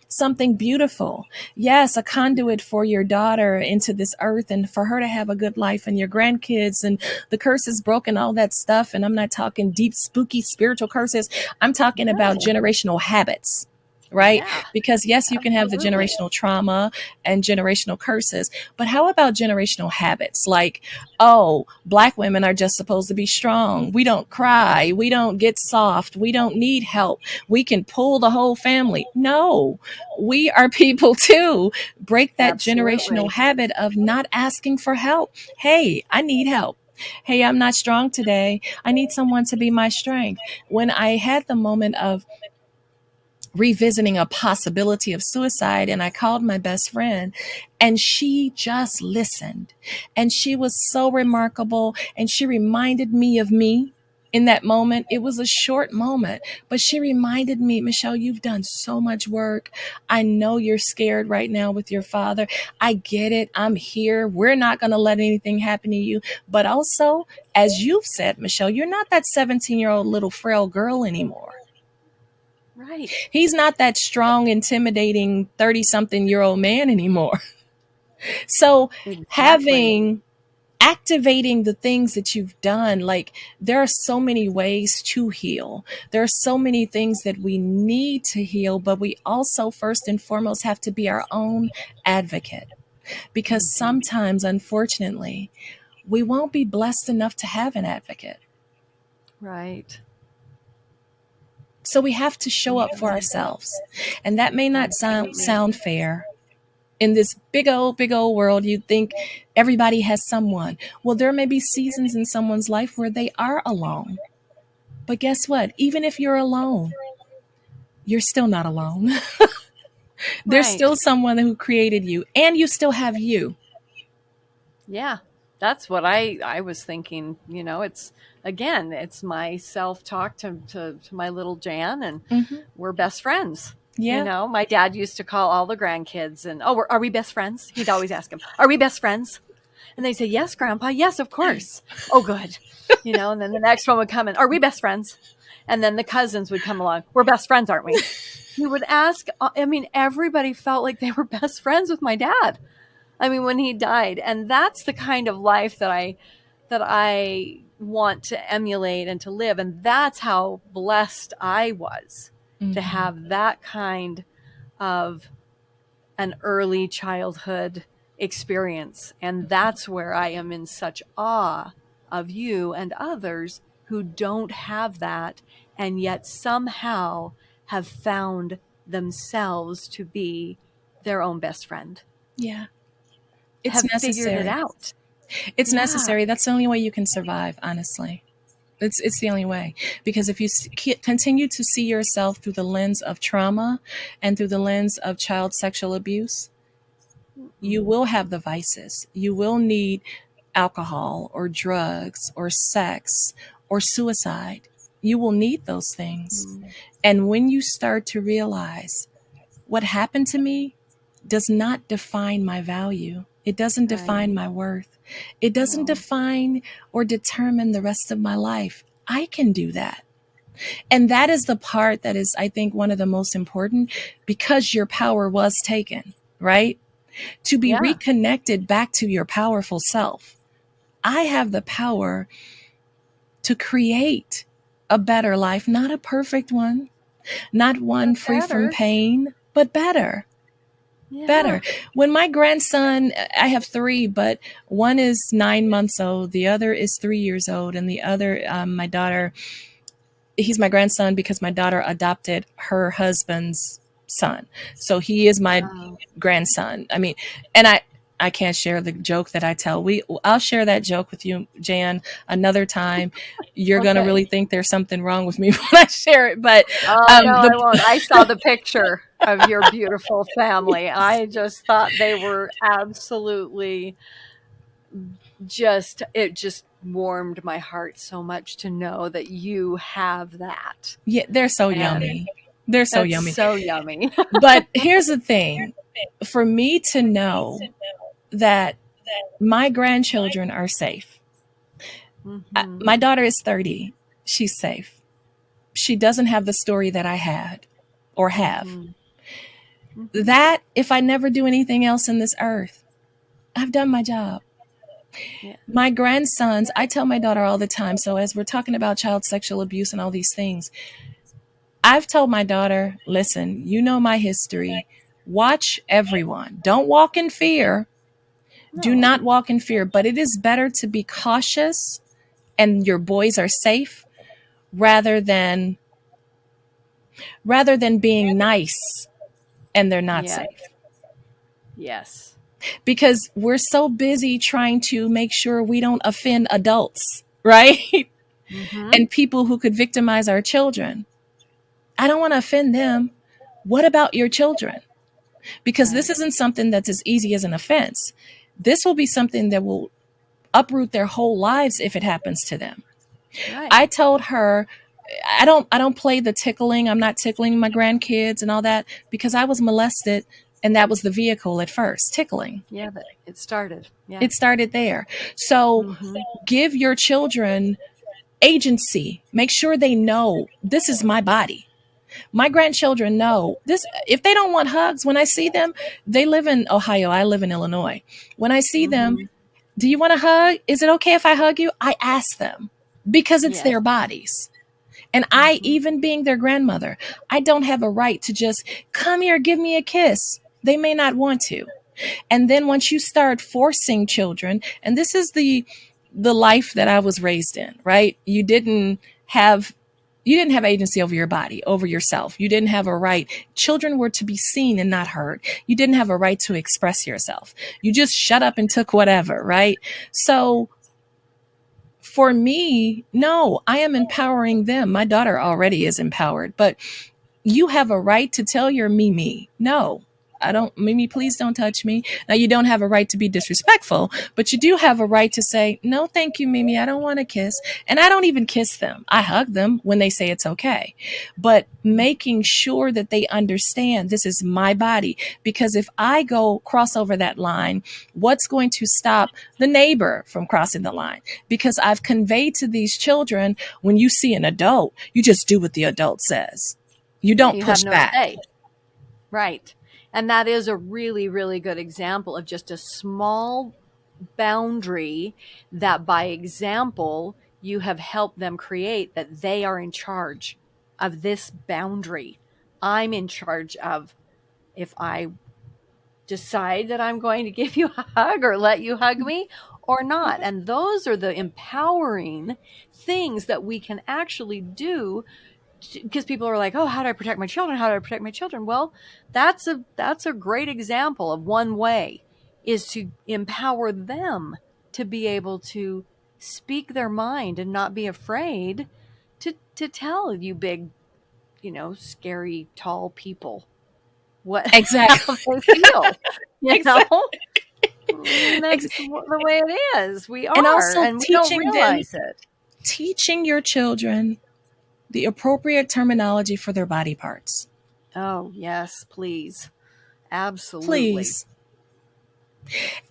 something beautiful. Yes, a conduit for your daughter into this earth and for her to have a good life and your grandkids and the curses broken, all that stuff. And I'm not talking deep, spooky, spiritual curses. I'm talking about No. generational habits. Right? Yeah. Because yes, you can have the Absolutely. generational trauma and generational curses, but how about generational habits? Like, oh, Black women are just supposed to be strong. We don't cry. We don't get soft. We don't need help. We can pull the whole family. No, we are people too. Break that generational Absolutely. habit of not asking for help. Hey, I need help. Hey, I'm not strong today. I need someone to be my strength. When I had the moment of revisiting a possibility of suicide, and I called my best friend, and she just listened, and she was so remarkable, and she reminded me of me in that moment. It was a short moment, but she reminded me, Michelle, you've done so much work. I know you're scared right now with your father. I get it. I'm here. We're not going to let anything happen to you. But also, as you've said, Michelle, you're not that 17-year-old little frail girl anymore. Right. He's not that strong, intimidating 30-something-year-old man anymore. So Exactly. having activating the things that you've done, like, there are so many ways to heal. There are so many things that we need to heal, but we also first and foremost have to be our own advocate, because Mm-hmm. sometimes, unfortunately, we won't be blessed enough to have an advocate. Right. So we have to show up for Mm-hmm. ourselves. And that may not Absolutely. sound fair. In this big old world, you'd think everybody has someone. Well, there may be seasons in someone's life where they are alone. But guess what? Even if you're alone, you're still not alone. There's still Right. someone who created you, and you still have you. Yeah. That's what I was thinking. It's again, it's my self-talk to my little Jan, and Hmm. we're best friends. Yeah. My dad used to call all the grandkids and, oh, are we best friends? He'd always ask them, are we best friends? And they say, yes, Grandpa. Yes, of course. Oh, good. And then the next one would come in, are we best friends? And then the cousins would come along. We're best friends, aren't we? He would ask, I mean, everybody felt like they were best friends with my dad. I mean, when he died. And that's the kind of life that I want to emulate and to live. And that's how blessed I was to Hmm. have that kind of an early childhood experience. And that's where I am in such awe of you and others who don't have that and yet somehow have found themselves to be their own best friend, Yeah. It's have figured it necessary. out. It's Yeah. necessary. That's the only way you can survive, honestly. It's the only way. Because if you continue to see yourself through the lens of trauma and through the lens of child sexual abuse, you Mm-mm. will have the vices. You will need alcohol or drugs or sex or suicide. You will need those things. Mm. And when you start to realize what happened to me does not define my value, it doesn't Right. define my worth, it doesn't No. define or determine the rest of my life. I can do that. And that is the part that is, I think, one of the most important, because your power was taken, right? To be Yeah. reconnected back to your powerful self. I have the power to create a better life, not a perfect one, not one But free from better. pain, but better. Yeah. Better. When my grandson, I have three, but one is 9 months old, the other is 3 years old, and the other, my daughter, he's my grandson because my daughter adopted her husband's son. So he is my Wow. grandson. I mean, and I can't share the joke that I tell. I'll share that joke with you, Jan, another time. You're gonna Okay. really think there's something wrong with me when I share it. But Oh, no, I the won't. I saw the picture of your beautiful family. I just thought they were absolutely just, it just warmed my heart so much to know that you have that. Yeah, they're so And yummy. They're so that's yummy. so yummy. But here's the thing, for me to know that my grandchildren are safe. Hmm. My daughter is 30. She's safe. She doesn't have the story that I had or have. Hmm. Hmm. That, if I never do anything else in this earth, I've done my job. Yeah. My grandsons, I tell my daughter all the time. So, as we're talking about child sexual abuse and all these things, I've told my daughter, listen, you know my history. Watch everyone. Don't walk in fear. Do No. not walk in fear, but it is better to be cautious and your boys are safe rather than being nice and they're not Yeah. safe. Yes. Because we're so busy trying to make sure we don't offend adults, right? Hmm. And people who could victimize our children. I don't want to offend them. What about your children? Because this Right. isn't something that's as easy as an offense. This will be something that will uproot their whole lives if it happens to them. Right. I told her, I don't play the tickling. I'm not tickling my grandkids and all that because I was molested and that was the vehicle at first, tickling. Yeah, but it started. Yeah. It started there. So Hmm. give your children agency. Make sure they know this is my body. My grandchildren know this. If they don't want hugs, when I see them, they live in Ohio. I live in Illinois. When I see them, Hmm. do you want a hug? Is it okay if I hug you? I ask them because it's Yes. their bodies. And I, Hmm. even being their grandmother, I don't have a right to just come here, give me a kiss. They may not want to. And then once you start forcing children, and this is the life that I was raised in, right? Have you didn't have agency over your body, over yourself. You didn't have a right. Children were to be seen and not heard. You didn't have a right to express yourself. You just shut up and took whatever, right? So for me, no, I am empowering them. My daughter already is empowered, but you have a right to tell your Mimi, no, I don't, Mimi, please don't touch me. Now, you don't have a right to be disrespectful, but you do have a right to say, no, thank you, Mimi, I don't want to kiss. And I don't even kiss them. I hug them when they say it's okay. But making sure that they understand this is my body, because if I go cross over that line, what's going to stop the neighbor from crossing the line? Because I've conveyed to these children, when you see an adult, you just do what the adult says. You Yeah, don't you have push no back. say. Right. And that is a really, really good example of just a small boundary that by example you have helped them create, that they are in charge of this boundary. I'm in charge of if I decide that I'm going to give you a hug or let you hug me or not. And those are the empowering things that we can actually do, because people are like, "Oh, how do I protect my children? How do I protect my children?" Well, that's a great example of one way, is to empower them to be able to speak their mind and not be afraid to tell you big, scary, tall people Exactly. how they feel, you know? Exactly. That's the way it is. We And are, also and we don't realize it. teaching your children the appropriate terminology for their body parts. Oh, yes, please. Absolutely. Please.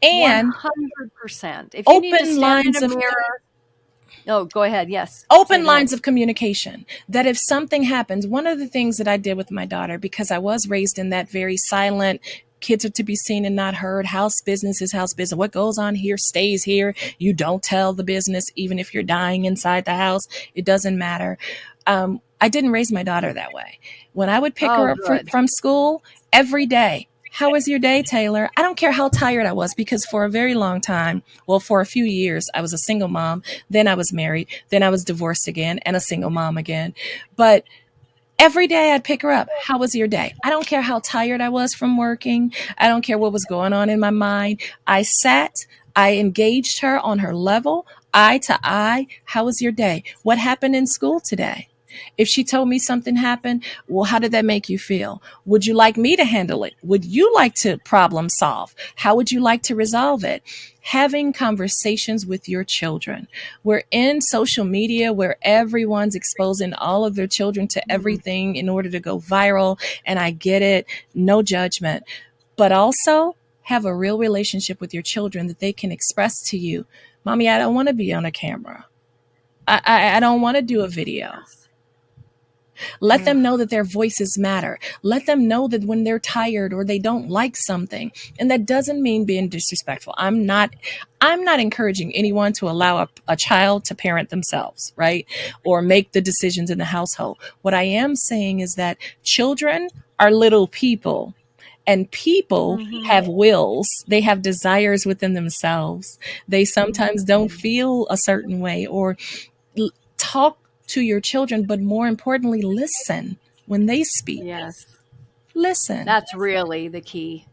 And 100%. If you need to open stand in lines a of mirror, oh, go ahead. Yes. Say, open go ahead. lines of communication, that if something happens, one of the things that I did with my daughter, because I was raised in that very silent, kids are to be seen and not heard, house business is house business, what goes on here stays here, you don't tell the business, even if you're dying inside the house, it doesn't matter. I didn't raise my daughter that way. When I would pick Oh, her up good. from school every day, how was your day, Taylor? I don't care how tired I was, because for a very long time, well, for a few years, I was a single mom. Then I was married. Then I was divorced again and a single mom again. But every day I'd pick her up. How was your day? I don't care how tired I was from working. I don't care what was going on in my mind. I sat, I engaged her on her level, eye to eye. How was your day? What happened in school today? If she told me something happened, well, how did that make you feel? Would you like me to handle it? Would you like to problem solve? How would you like to resolve it? Having conversations with your children. We're in social media where everyone's exposing all of their children to Mhm. everything in order to go viral. And I get it, no judgment. But also have a real relationship with your children that they can express to you. Mommy, I don't want to be on a camera. I don't want to do a video. Yes. Let Ugh. them know that their voices matter. Let them know that when they're tired or they don't like something, and that doesn't mean being disrespectful. I'm not encouraging anyone to allow a child to parent themselves, right? Or make the decisions in the household. What I am saying is that children are little people, and people Mhm. have wills. They have desires within themselves. They sometimes don't Mhm. feel a certain way, or talk to your children, but more importantly, listen when they speak. Yes. Listen. That's really the key.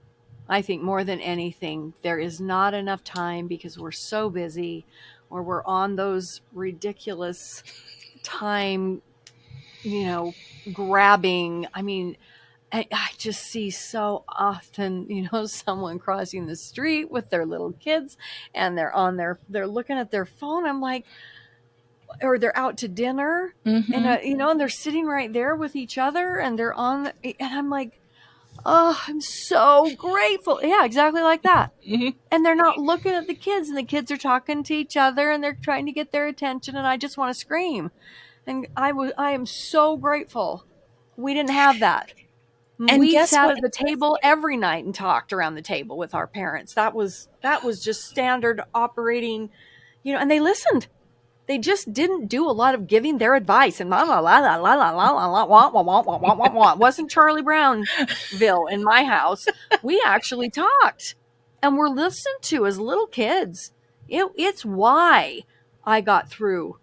I think more than anything, there is not enough time because we're so busy or we're on those ridiculous time, you know, grabbing. I mean, I just see so often, someone crossing the street with their little kids and they're looking at their phone. I'm like, or they're out to dinner and, Mm-hmm. and they're sitting right there with each other and and I'm like, oh, I'm so grateful. Yeah, exactly like that. Mm-hmm. And they're not looking at the kids and the kids are talking to each other and they're trying to get their attention and I just want to scream. And I am so grateful we didn't have that. And We guess sat what? at the table every night and talked around the table with our parents. That was just standard operating, and they listened. They just didn't do a lot of giving their advice and la la la la la la la la la wah wah wah wah wah wah wah. It wasn't Charlie Brownville in my house. We actually talked and were listened to as little kids. It's why I got through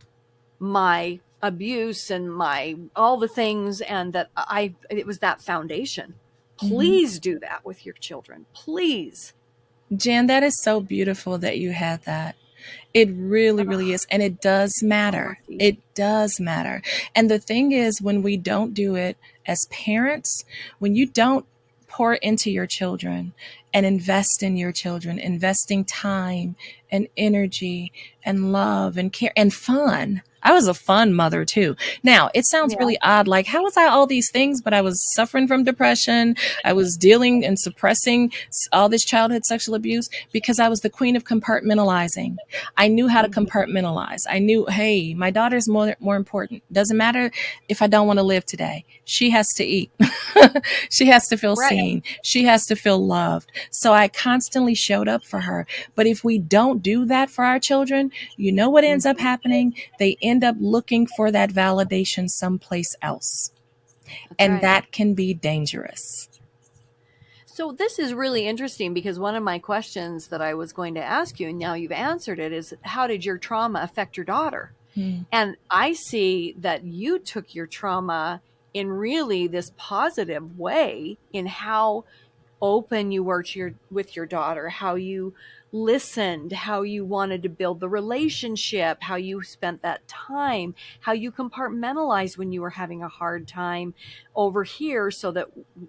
my abuse and my all the things, and that it was that foundation. Mm-hmm. Please do that with your children, please. Jan, that is so beautiful that you had that. It really, really Ugh, is. And it does so matter. lucky. It does matter. And the thing is, when we don't do it as parents, when you don't pour into your children and invest in your children, investing time and energy and love and care and fun. I was a fun mother too. Now, it sounds Yeah. really odd. Like, how was I all these things? But I was suffering from depression. I was dealing and suppressing all this childhood sexual abuse because I was the queen of compartmentalizing. I knew how to Mhm. compartmentalize. I knew, hey, my daughter's more important. Doesn't matter if I don't want to live today. She has to eat. She has to feel Right. seen. She has to feel loved. So I constantly showed up for her. But if we don't do that for our children, you know what ends up Mhm. happening? They end up looking for that validation someplace else. That's And right. that can be dangerous. So this is really interesting because one of my questions that I was going to ask you, and now you've answered it, is how did your trauma affect your daughter? Hmm. And I see that you took your trauma in really this positive way in how open you were with your daughter, how you listened, how you wanted to build the relationship, how you spent that time, how you compartmentalized when you were having a hard time over here, so that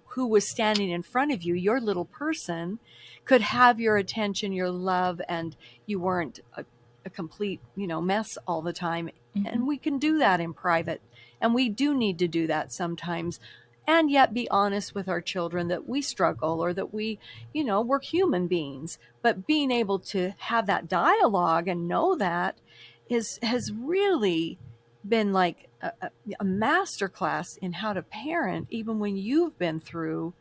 who was standing in front of you, your little person, could have your attention, your love, and you weren't a complete, mess all the time. Mm-hmm. And we can do that in private. And we do need to do that sometimes. And yet be honest with our children that we struggle, or that we're human beings. But being able to have that dialogue and know that has really been like a master class in how to parent, even when you've been through,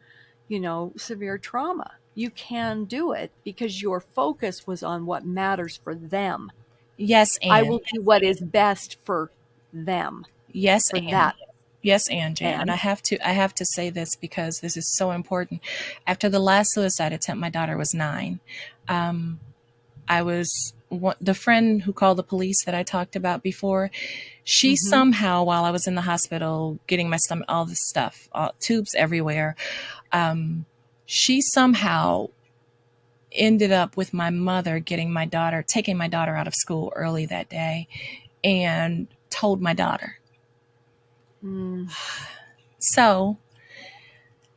severe trauma. You can do it because your focus was on what matters for them. Yes, I and will do what is best for them, yes, for and that. yes, and Jan, and And I have to say this because this is so important. After the last suicide attempt, my daughter was 9. I was the friend who called the police that I talked about before. She mm-hmm, somehow, while I was in the hospital getting my stomach, all this stuff, tubes everywhere, um, she somehow ended up with my mother taking my daughter out of school early that day, and told my daughter. mm, So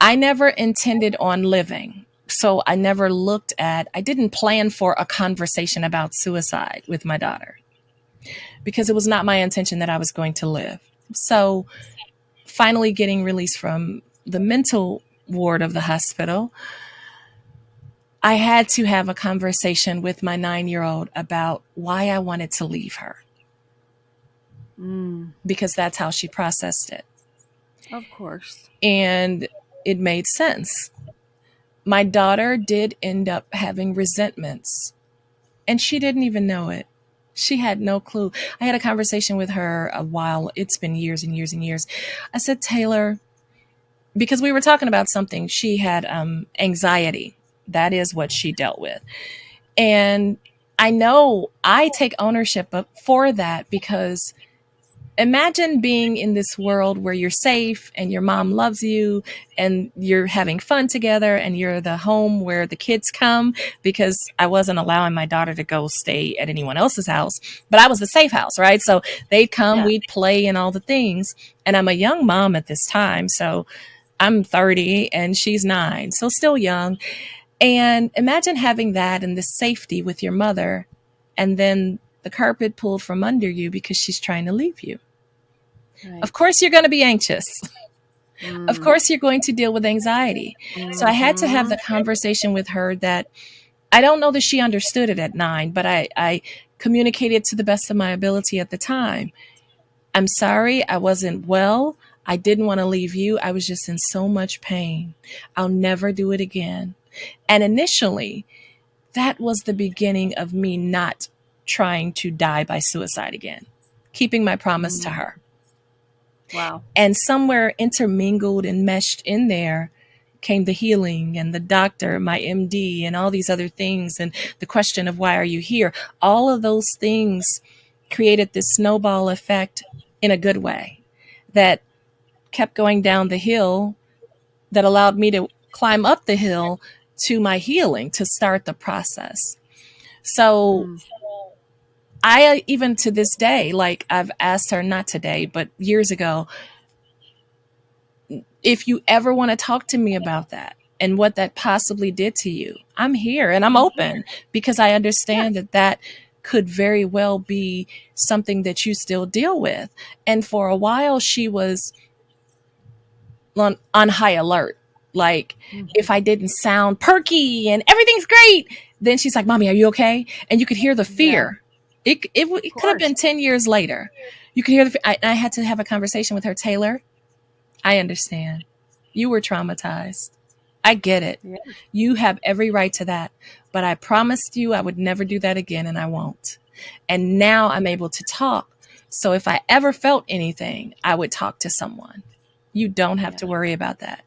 I never intended on living. So I didn't plan for a conversation about suicide with my daughter because it was not my intention that I was going to live. So finally getting released from the mental ward of the hospital, I had to have a conversation with my 9-year-old about why I wanted to leave her, mm, because that's how she processed it. of course. And it made sense. My daughter did end up having resentments, and she didn't even know it. She had no clue. I had a conversation with her a while. It's been years and years and years. I said, Taylor, because we were talking about something, she had anxiety. That is what she dealt with. And I know I take ownership for that, because imagine being in this world where you're safe and your mom loves you and you're having fun together and you're the home where the kids come, because I wasn't allowing my daughter to go stay at anyone else's house, but I was the safe house, right? So they'd come, Yeah. we'd play and all the things. And I'm a young mom at this time. So I'm 30 and she's 9, so still young. And imagine having that and this safety with your mother, and then the carpet pulled from under you because she's trying to leave you. Of Right. course, you're going to be anxious. Of Mm, course, you're going to deal with anxiety. So I had to have mm-hmm. the conversation with her that I don't know that she understood it at 9, but I communicated to the best of my ability at the time. I'm sorry, I wasn't well. I didn't want to leave you. I was just in so much pain. I'll never do it again. And initially, that was the beginning of me not trying to die by suicide again, keeping my promise to Mm. her. Wow. And somewhere intermingled and meshed in there came the healing and the doctor, my MD, and all these other things, and the question of why are you here? All of those things created this snowball effect in a good way that kept going down the hill, that allowed me to climb up the hill to my healing, to start the process. So Mm, I, even to this day, like I've asked her, not today, but years ago, if you ever want to talk to me about that and what that possibly did to you, I'm here and I'm open, because I yeah. understand that that could very well be something that you still deal with. And for a while, she was on high alert. Like, Mm-hmm. if I didn't sound perky and everything's great, then she's like, Mommy, are you okay? And you could hear the Yeah. fear. It could have Course. been 10 years later. You could hear I had to have a conversation with her. Taylor, I understand. You were traumatized. I get it. Yeah. You have every right to that. But I promised you I would never do that again, and I won't. And now I'm able to talk. So if I ever felt anything, I would talk to someone. You don't have to Yeah. worry about that.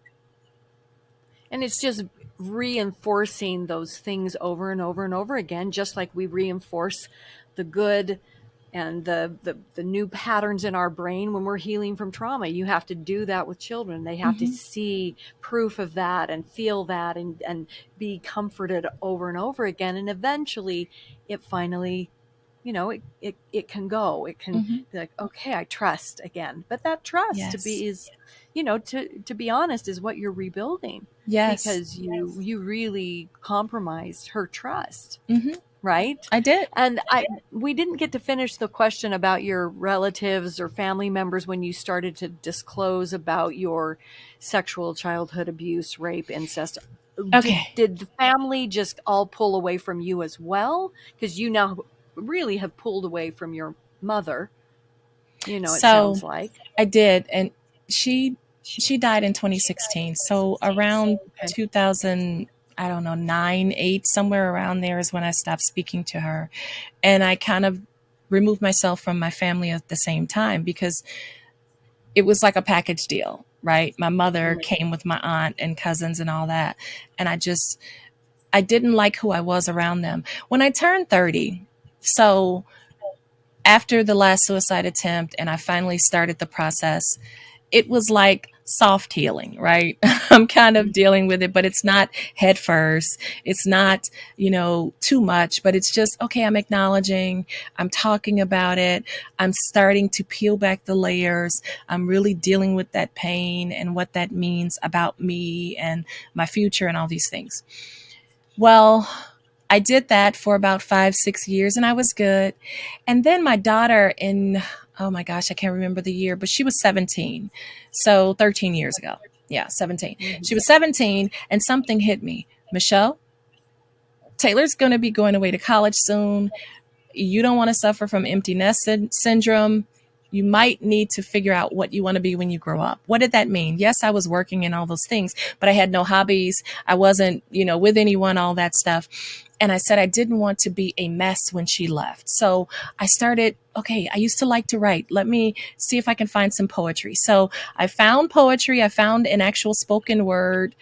And it's just reinforcing those things over and over and over again, just like we reinforce the good and the new patterns in our brain when we're healing from trauma. You have to do that with children. They have to Mm-hmm. see proof of that and feel that and be comforted over and over again. And eventually it finally, it can go. It can Mm-hmm. be like, okay, I trust again. But that trust to Yes. be is, to be honest, is what you're rebuilding, Yes. because you really compromised her trust, Mm-hmm. right? I did. And we didn't get to finish the question about your relatives or family members when you started to disclose about your sexual childhood abuse, rape, incest. Okay. Did the family just all pull away from you as well? Because you now really have pulled away from your mother. It So sounds like. I did, and she she died in 2016. So around Okay. 2000, I don't know, 9, 8, somewhere around there is when I stopped speaking to her, and I kind of removed myself from my family at the same time because it was like a package deal, right? My mother Mhm. came with my aunt and cousins and all that, and I didn't like who I was around them. When I turned 30, so after the last suicide attempt and I finally started the process, it was like soft healing, right? I'm kind of dealing with it, but it's not head first. It's not, too much, but it's just, okay, I'm acknowledging, I'm talking about it. I'm starting to peel back the layers. I'm really dealing with that pain and what that means about me and my future and all these things. Well, I did that for about 5, 6 years and I was good. And then my daughter oh my gosh, I can't remember the year, but she was 17. So 13 years ago. Yeah, 17. Mhm. She was 17 and something hit me. Michelle, Taylor's going to be going away to college soon. You don't want to suffer from empty nest syndrome. You might need to figure out what you want to be when you grow up. What did that mean? Yes, I was working and all those things, but I had no hobbies. I wasn't, with anyone, all that stuff. And I said I didn't want to be a mess when she left. So I started, okay, I used to like to write. Let me see if I can find some poetry. So I found poetry. I found an actual spoken word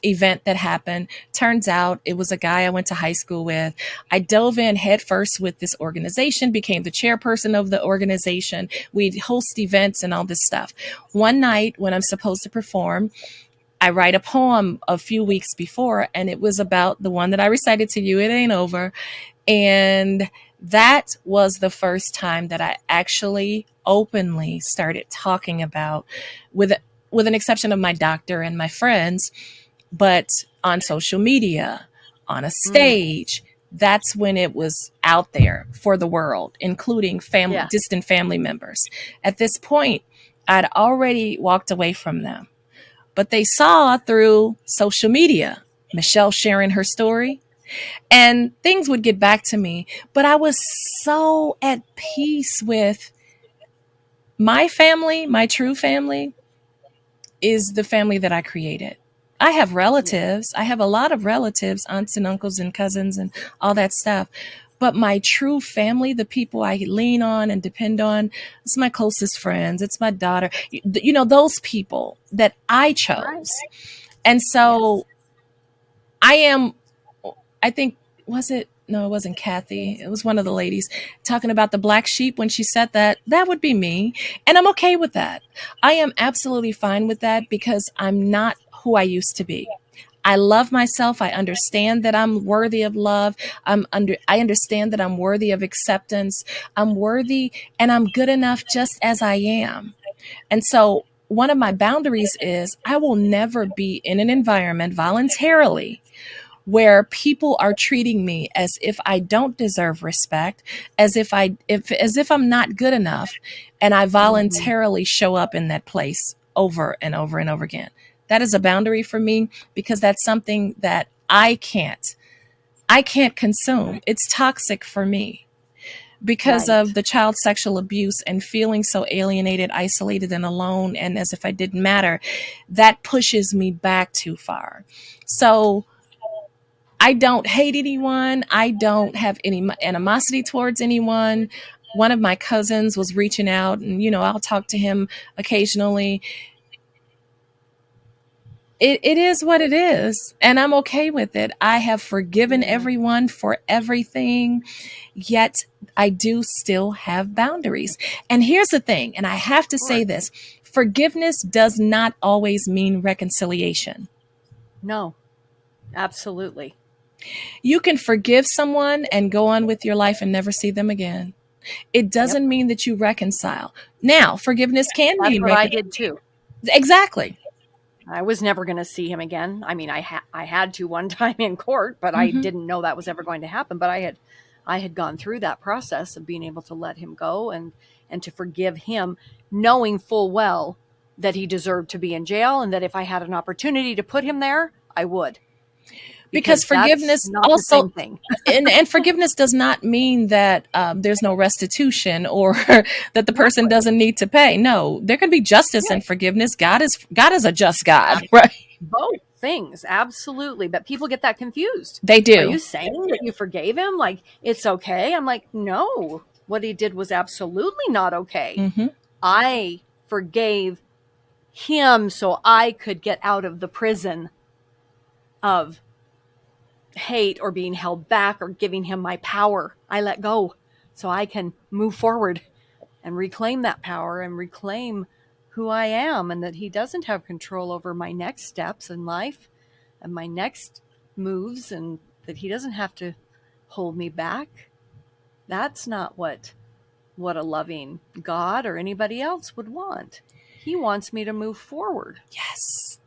event that happened. Turns out it was a guy I went to high school with. I dove in headfirst with this organization, became the chairperson of the organization. We'd host events and all this stuff. One night when I'm supposed to perform, I write a poem a few weeks before, and it was about the one that I recited to you, It Ain't Over. And that was the first time that I actually openly started talking about, with with an exception of my doctor and my friends, but on social media, on a Mm. stage, that's when it was out there for the world, including Yeah. distant family members. At this point, I'd already walked away from them, but they saw through social media Michelle sharing her story, and things would get back to me. But I was so at peace with my family. My true family is the family that I created. I have Yeah. relatives. I have a lot of relatives, aunts and uncles and cousins and all that stuff. But my true family, the people I lean on and depend on, it's my closest friends. It's my daughter. Those people that I Right. chose. And Yes. so I am, I think, was it? No, it wasn't Kathy. It was one of the ladies talking about the black sheep when she said that. That would be me. And I'm okay with that. I am absolutely fine with that because I'm not who I used to be. I love myself. I understand that I'm worthy of love. I understand that I'm worthy of acceptance. I'm worthy and I'm good enough just as I am. And so one of my boundaries is I will never be in an environment voluntarily where people are treating me as if I don't deserve respect, as if I'm not good enough, and I Hmm. voluntarily show up in that place over and over and over again. That is a boundary for me because that's something that I can't consume. It's toxic for me because of Right. the child sexual abuse and feeling so alienated, isolated, and alone, and as if I didn't matter. That pushes me back too far. So I don't hate anyone. I don't have any animosity towards anyone. One of my cousins was reaching out, and I'll talk to him occasionally. it is what it is, and I'm okay with it. I have forgiven Yeah, everyone for everything, yet I do still have boundaries. And here's the thing, and I have of to say course. this: forgiveness does not always mean reconciliation. No, absolutely. You can forgive someone and go on with your life and never see them again. It Yep. doesn't mean that you reconcile. Now, forgiveness can That's mean what I reconcile. did too. Exactly. I was never going to see him again. I mean, I had to one time in court, but I Hmm. didn't know that was ever going to happen. But I had gone through that process of being able to let him go and to forgive him, knowing full well that he deserved to be in jail and that if I had an opportunity to put him there, I would, Because because that's forgiveness not the also, same thing. and forgiveness does not mean that there's no restitution or that the person Exactly. doesn't need to pay. No, there can be justice Yeah. and forgiveness. God is a just God, right? Both things, absolutely. But people get that confused. They Are you do. saying that you forgave him? Like, it's okay? I'm like, no, what he did was absolutely not okay. Hmm. I forgave him so I could get out of the prison of hate or being held back or giving him my power. I let go so I can move forward and reclaim that power and reclaim who I am, and that he doesn't have control over my next steps in life and my next moves, and that he doesn't have to hold me back. That's not what a loving God or anybody else would want. He wants me to move forward. Yes.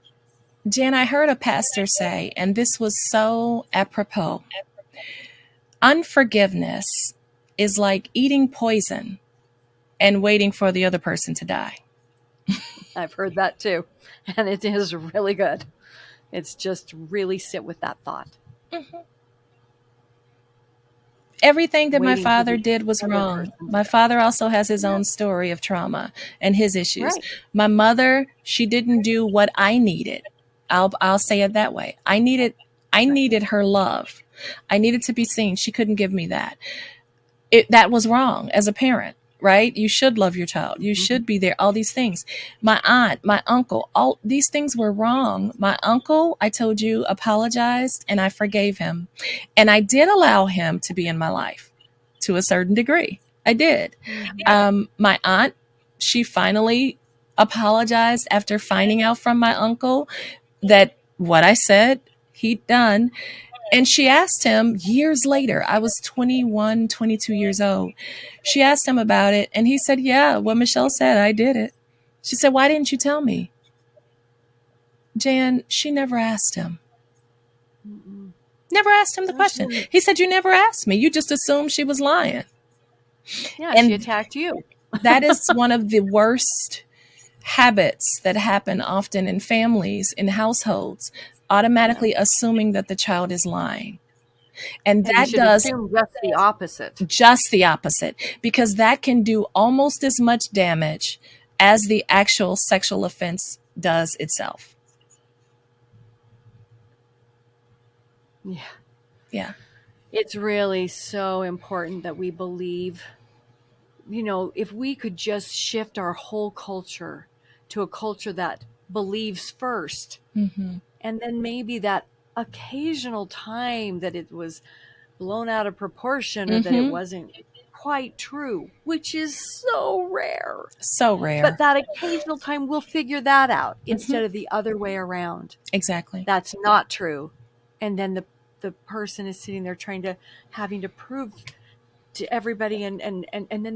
Jan, I heard a pastor say, and this was so apropos, unforgiveness is like eating poison and waiting for the other person to die. I've heard that too, and it is really good. It's just really sit with that thought, Everything that my waiting for father the did was other wrong. person to My die. father also has his Yeah, own story of trauma and his issues. right. My mother, she didn't do what I needed. I'll say it that way. I Right. needed her love. I needed to be seen. She couldn't give me that. That was wrong as a parent, right? You should love your child. You Mm-hmm. should be there. All these things. My aunt, my uncle, all these things were wrong. My uncle, I told you, apologized and I forgave him. And I did allow him to be in my life to a certain degree. I did. Mm-hmm. My aunt, she finally apologized after finding out from my uncle that what I said he'd done, and she asked him years later, I was 21, 22 years old. She asked him about it, and he said, yeah, what Michelle said, I did it. She said, why didn't you tell me? Jan, she never asked him. Mm-mm. Never asked him the No, she question. didn't. He said, you never asked me. You just assumed she was lying. Yeah, she And attacked you. that is one of the worst habits that happen often in families, in households, Yeah. automatically assuming that the child is lying. And And you that should does assume just the opposite. just the opposite, because that can do almost as much damage as the actual sexual offense does itself. Yeah. Yeah. It's really so important that we believe, if we could just shift our whole culture to a culture that believes first, Hmm. and then maybe that occasional time that it was blown out of proportion or that it Hmm. wasn't quite true, which is so rare. So But rare. that occasional time we'll figure that out Hmm. instead of the other way around. Exactly. That's not true. And then the person is sitting there trying to having to prove to everybody, and then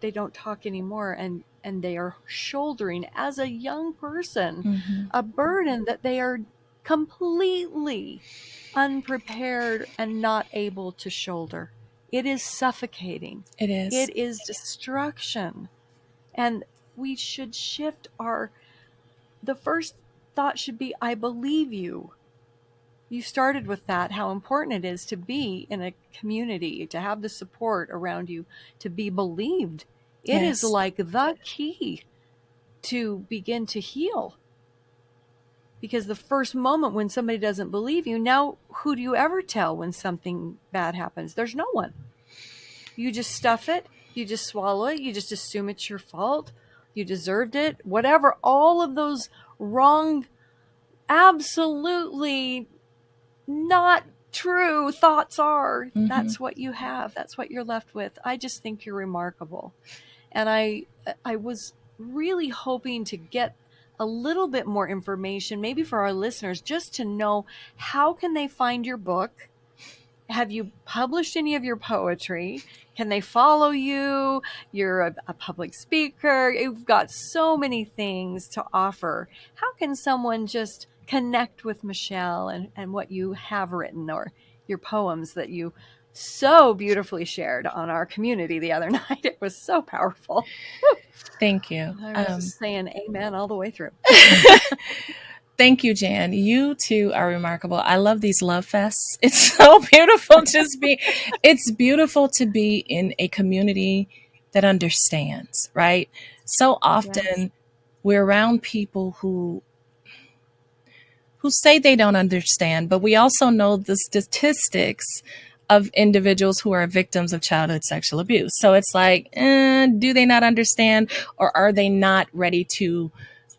they don't talk anymore, and they are shouldering as a young person Hmm. a burden that they are completely unprepared and not able to shoulder. It is suffocating. It is. It is destruction. And we should shift our the first thought should be, I believe you. You started with that, how important it is to be in a community, to have the support around you, to be believed. It is Yes. like the key to begin to heal. Because the first moment when somebody doesn't believe you, now who do you ever tell when something bad happens? There's no one. You just stuff it, you just swallow it, you just assume it's your fault, you deserved it, whatever. All of those wrong absolutely not true thoughts are. Mm-hmm. That's what you have. That's what you're left with. I just think you're remarkable. And I was really hoping to get a little bit more information, maybe for our listeners, just to know how can they find your book? Have you published any of your poetry? Can they follow you? You're a public speaker. You've got so many things to offer. How can someone just connect with Michelle and what you have written, or your poems that you so beautifully shared on our community the other night? It was so powerful. Thank you. I was just saying amen all the way through. Thank you, Jan. You too are remarkable. I love these love fests. It's so beautiful. It's beautiful to be in a community that understands, right? So Yes, often we're around people who say they don't understand, but we also know the statistics of individuals who are victims of childhood sexual abuse. So it's like, do they not understand, or are they not ready to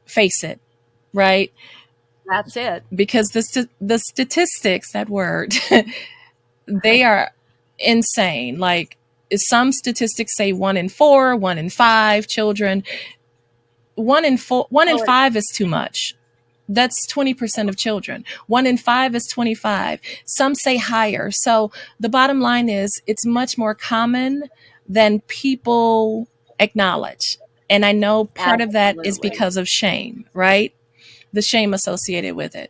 face it, right? that's it. Because the statistics, that word, they are insane. Like, some statistics say 1 in 4, 1 in 5 children. 1 in 5 is too much. That's 20% of children. 1 in 5 is 25. Some say higher. So the bottom line is, it's much more common than people acknowledge. And I know part of that is Absolutely. because of shame, right? The shame associated with it.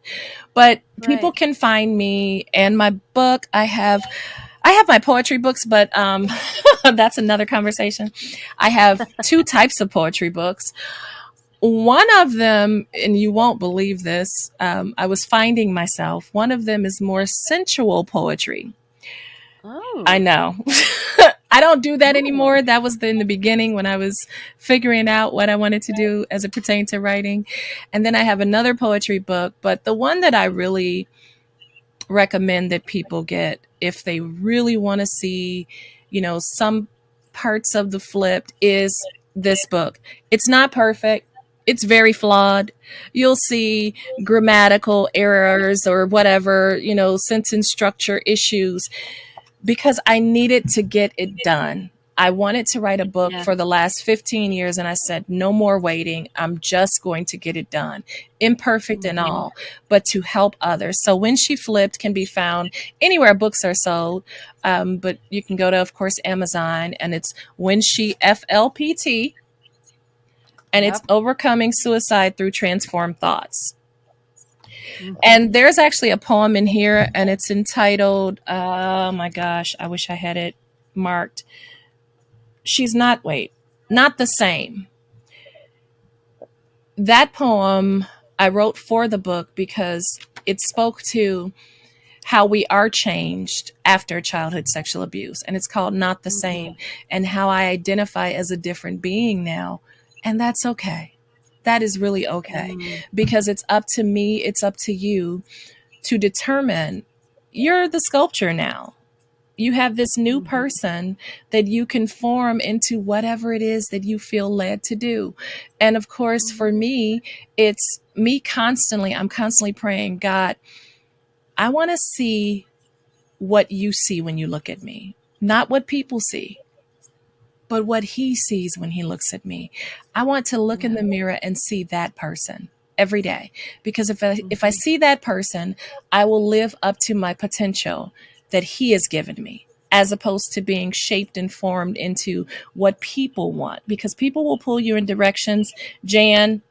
But people Right. can find me and my book. I have my poetry books, but that's another conversation. I have two types of poetry books. One of them, and you won't believe this, I was finding myself. One of them is more sensual poetry. I Oh. know. I don't do that Oh. anymore. That was in the beginning when I was figuring out what I wanted to do as it pertained to writing. And then I have another poetry book, but the one that I really recommend that people get if they really want to see, some parts of the flipped, is this book. It's not perfect. It's very flawed. You'll see grammatical errors or whatever, sentence structure issues, because I needed to get it done. I wanted to write a book Yeah. for the last 15 years, and I said, no more waiting. I'm just going to get it done, imperfect and Mhm. all, but to help others. So When She Flipped can be found anywhere books are sold, but you can go to, of course, Amazon, and it's When She FLPT, and it's Yep. Overcoming Suicide Through Transformed Thoughts. Mhm. And there's actually a poem in here, and it's entitled, oh my gosh, I wish I had it marked. Not the same. That poem I wrote for the book because it spoke to how we are changed after childhood sexual abuse. And it's called Not the Same, Mhm. and how I identify as a different being now. And that's okay. That is really okay, Mm. because it's up to me, it's up to you to determine. You're the sculpture now. You have this new Mhm. person that you can form into whatever it is that you feel led to do. And of course, for Mhm. me, it's me constantly, I'm constantly praying, God, I want to see what you see when you look at me, not what people see, but what he sees when he looks at me. I want to look in Yeah. the mirror and see that person every day, because if I Mhm. see that person, I will live up to my potential that he has given me, as opposed to being shaped and formed into what people want, because people will pull you in directions. Jan,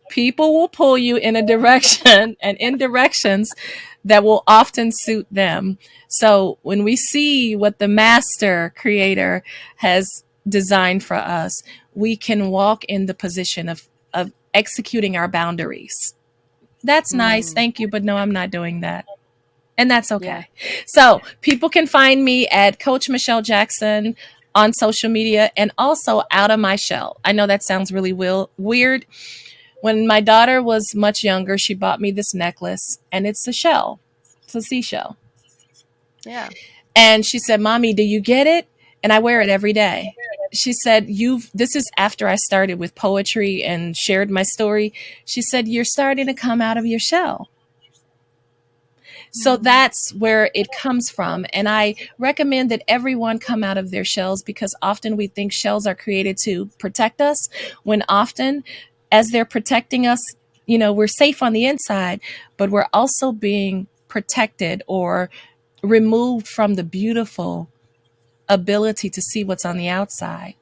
people will pull you in a direction and in directions that will often suit them. So when we see what the master creator has designed for us, we can walk in the position of executing our boundaries. That's nice. Mm. Thank you. But no, I'm not doing that. And that's Yeah. okay. So people can find me at Coach Michelle Jackson on social media, and also Out of My Shell. I know that sounds really weird. When my daughter was much younger, she bought me this necklace, and it's a shell. It's a seashell. Yeah. And she said, Mommy, do you get it? And I wear it every day. she said, this is after I started with poetry and shared my story. She said, you're starting to come out of your shell. So that's where it comes from. And I recommend that everyone come out of their shells, because often we think shells are created to protect us, when often, as they're protecting us, we're safe on the inside, but we're also being protected or removed from the beautiful ability to see what's on the outside.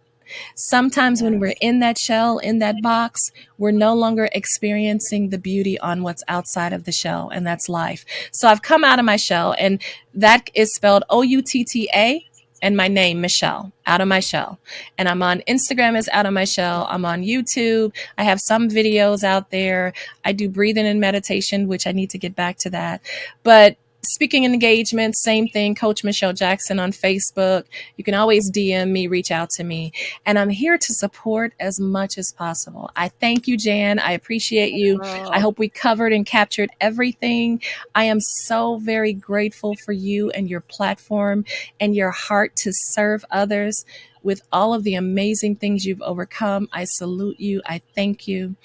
Sometimes when we're Yes. in that shell, in that box, we're no longer experiencing the beauty on what's outside of the shell, and that's life. So I've come out of my shell, and that is spelled Outta, and my name, Michelle, out of my shell. And I'm on Instagram as out of my shell. I'm on YouTube. I have some videos out there. I do breathing and meditation, which I need to get back to that. But speaking engagement, same thing, Coach Michelle Jackson on Facebook. You can always DM me, reach out to me. And I'm here to support as much as possible. I thank you, Jan. I appreciate you. I Oh, hope we covered and captured everything. I am so very grateful for you and your platform and your heart to serve others with all of the amazing things you've overcome. I salute you. I thank you.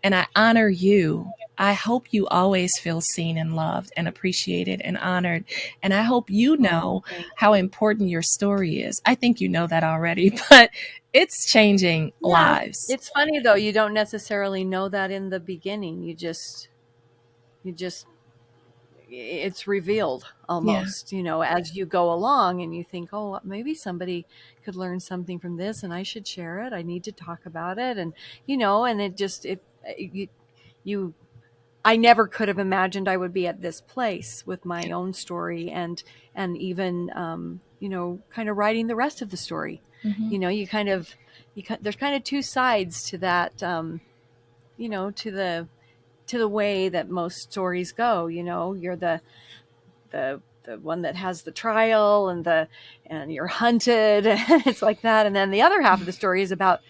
And I honor you. I hope you always feel seen and loved and appreciated and honored. And I hope you know thank how you. important your story is. I think you know that already, but it's changing Yeah. lives. It's funny though, you don't necessarily know that in the beginning. You just it's revealed Yeah. almost, as you go along and you think, oh, maybe somebody could learn something from this and I should share it. I need to talk about it. And, and you, I never could have imagined I would be at this place with my own story and even, kind of writing the rest of the story. Mm-hmm. There's kind of two sides to that, to the way that most stories go. You're the one that has the trial and you're hunted and it's like that, and then the other half of the story is about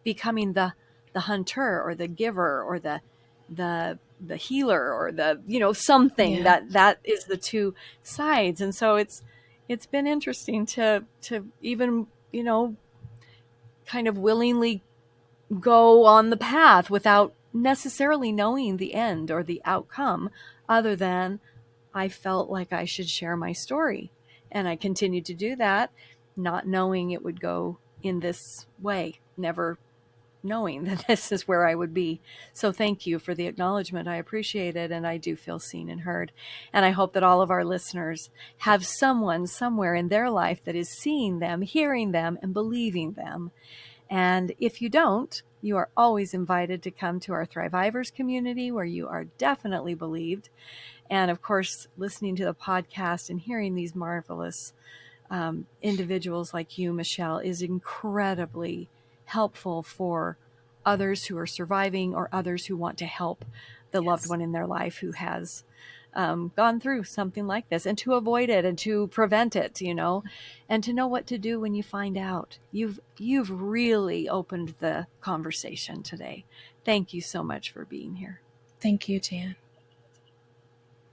becoming the hunter or the giver or the healer or the something Yeah. that is the two sides. And so it's been interesting to even kind of willingly go on the path without necessarily knowing the end or the outcome, other than I felt like I should share my story. And I continued to do that, not knowing it would go in this way, never knowing that this is where I would be. So thank you for the acknowledgement. I appreciate it. And I do feel seen and heard. And I hope that all of our listeners have someone somewhere in their life that is seeing them, hearing them, and believing them. And if you don't, you are always invited to come to our Thrivivors community, where you are definitely believed. And of course, listening to the podcast and hearing these marvelous individuals like you, Michelle, is incredibly helpful for others who are surviving or others who want to help the loved Yes. one in their life who has gone through something like this, and to avoid it and to prevent it, and to know what to do when you find out. You've really opened the conversation today. Thank you so much for being here. Thank you, Jan.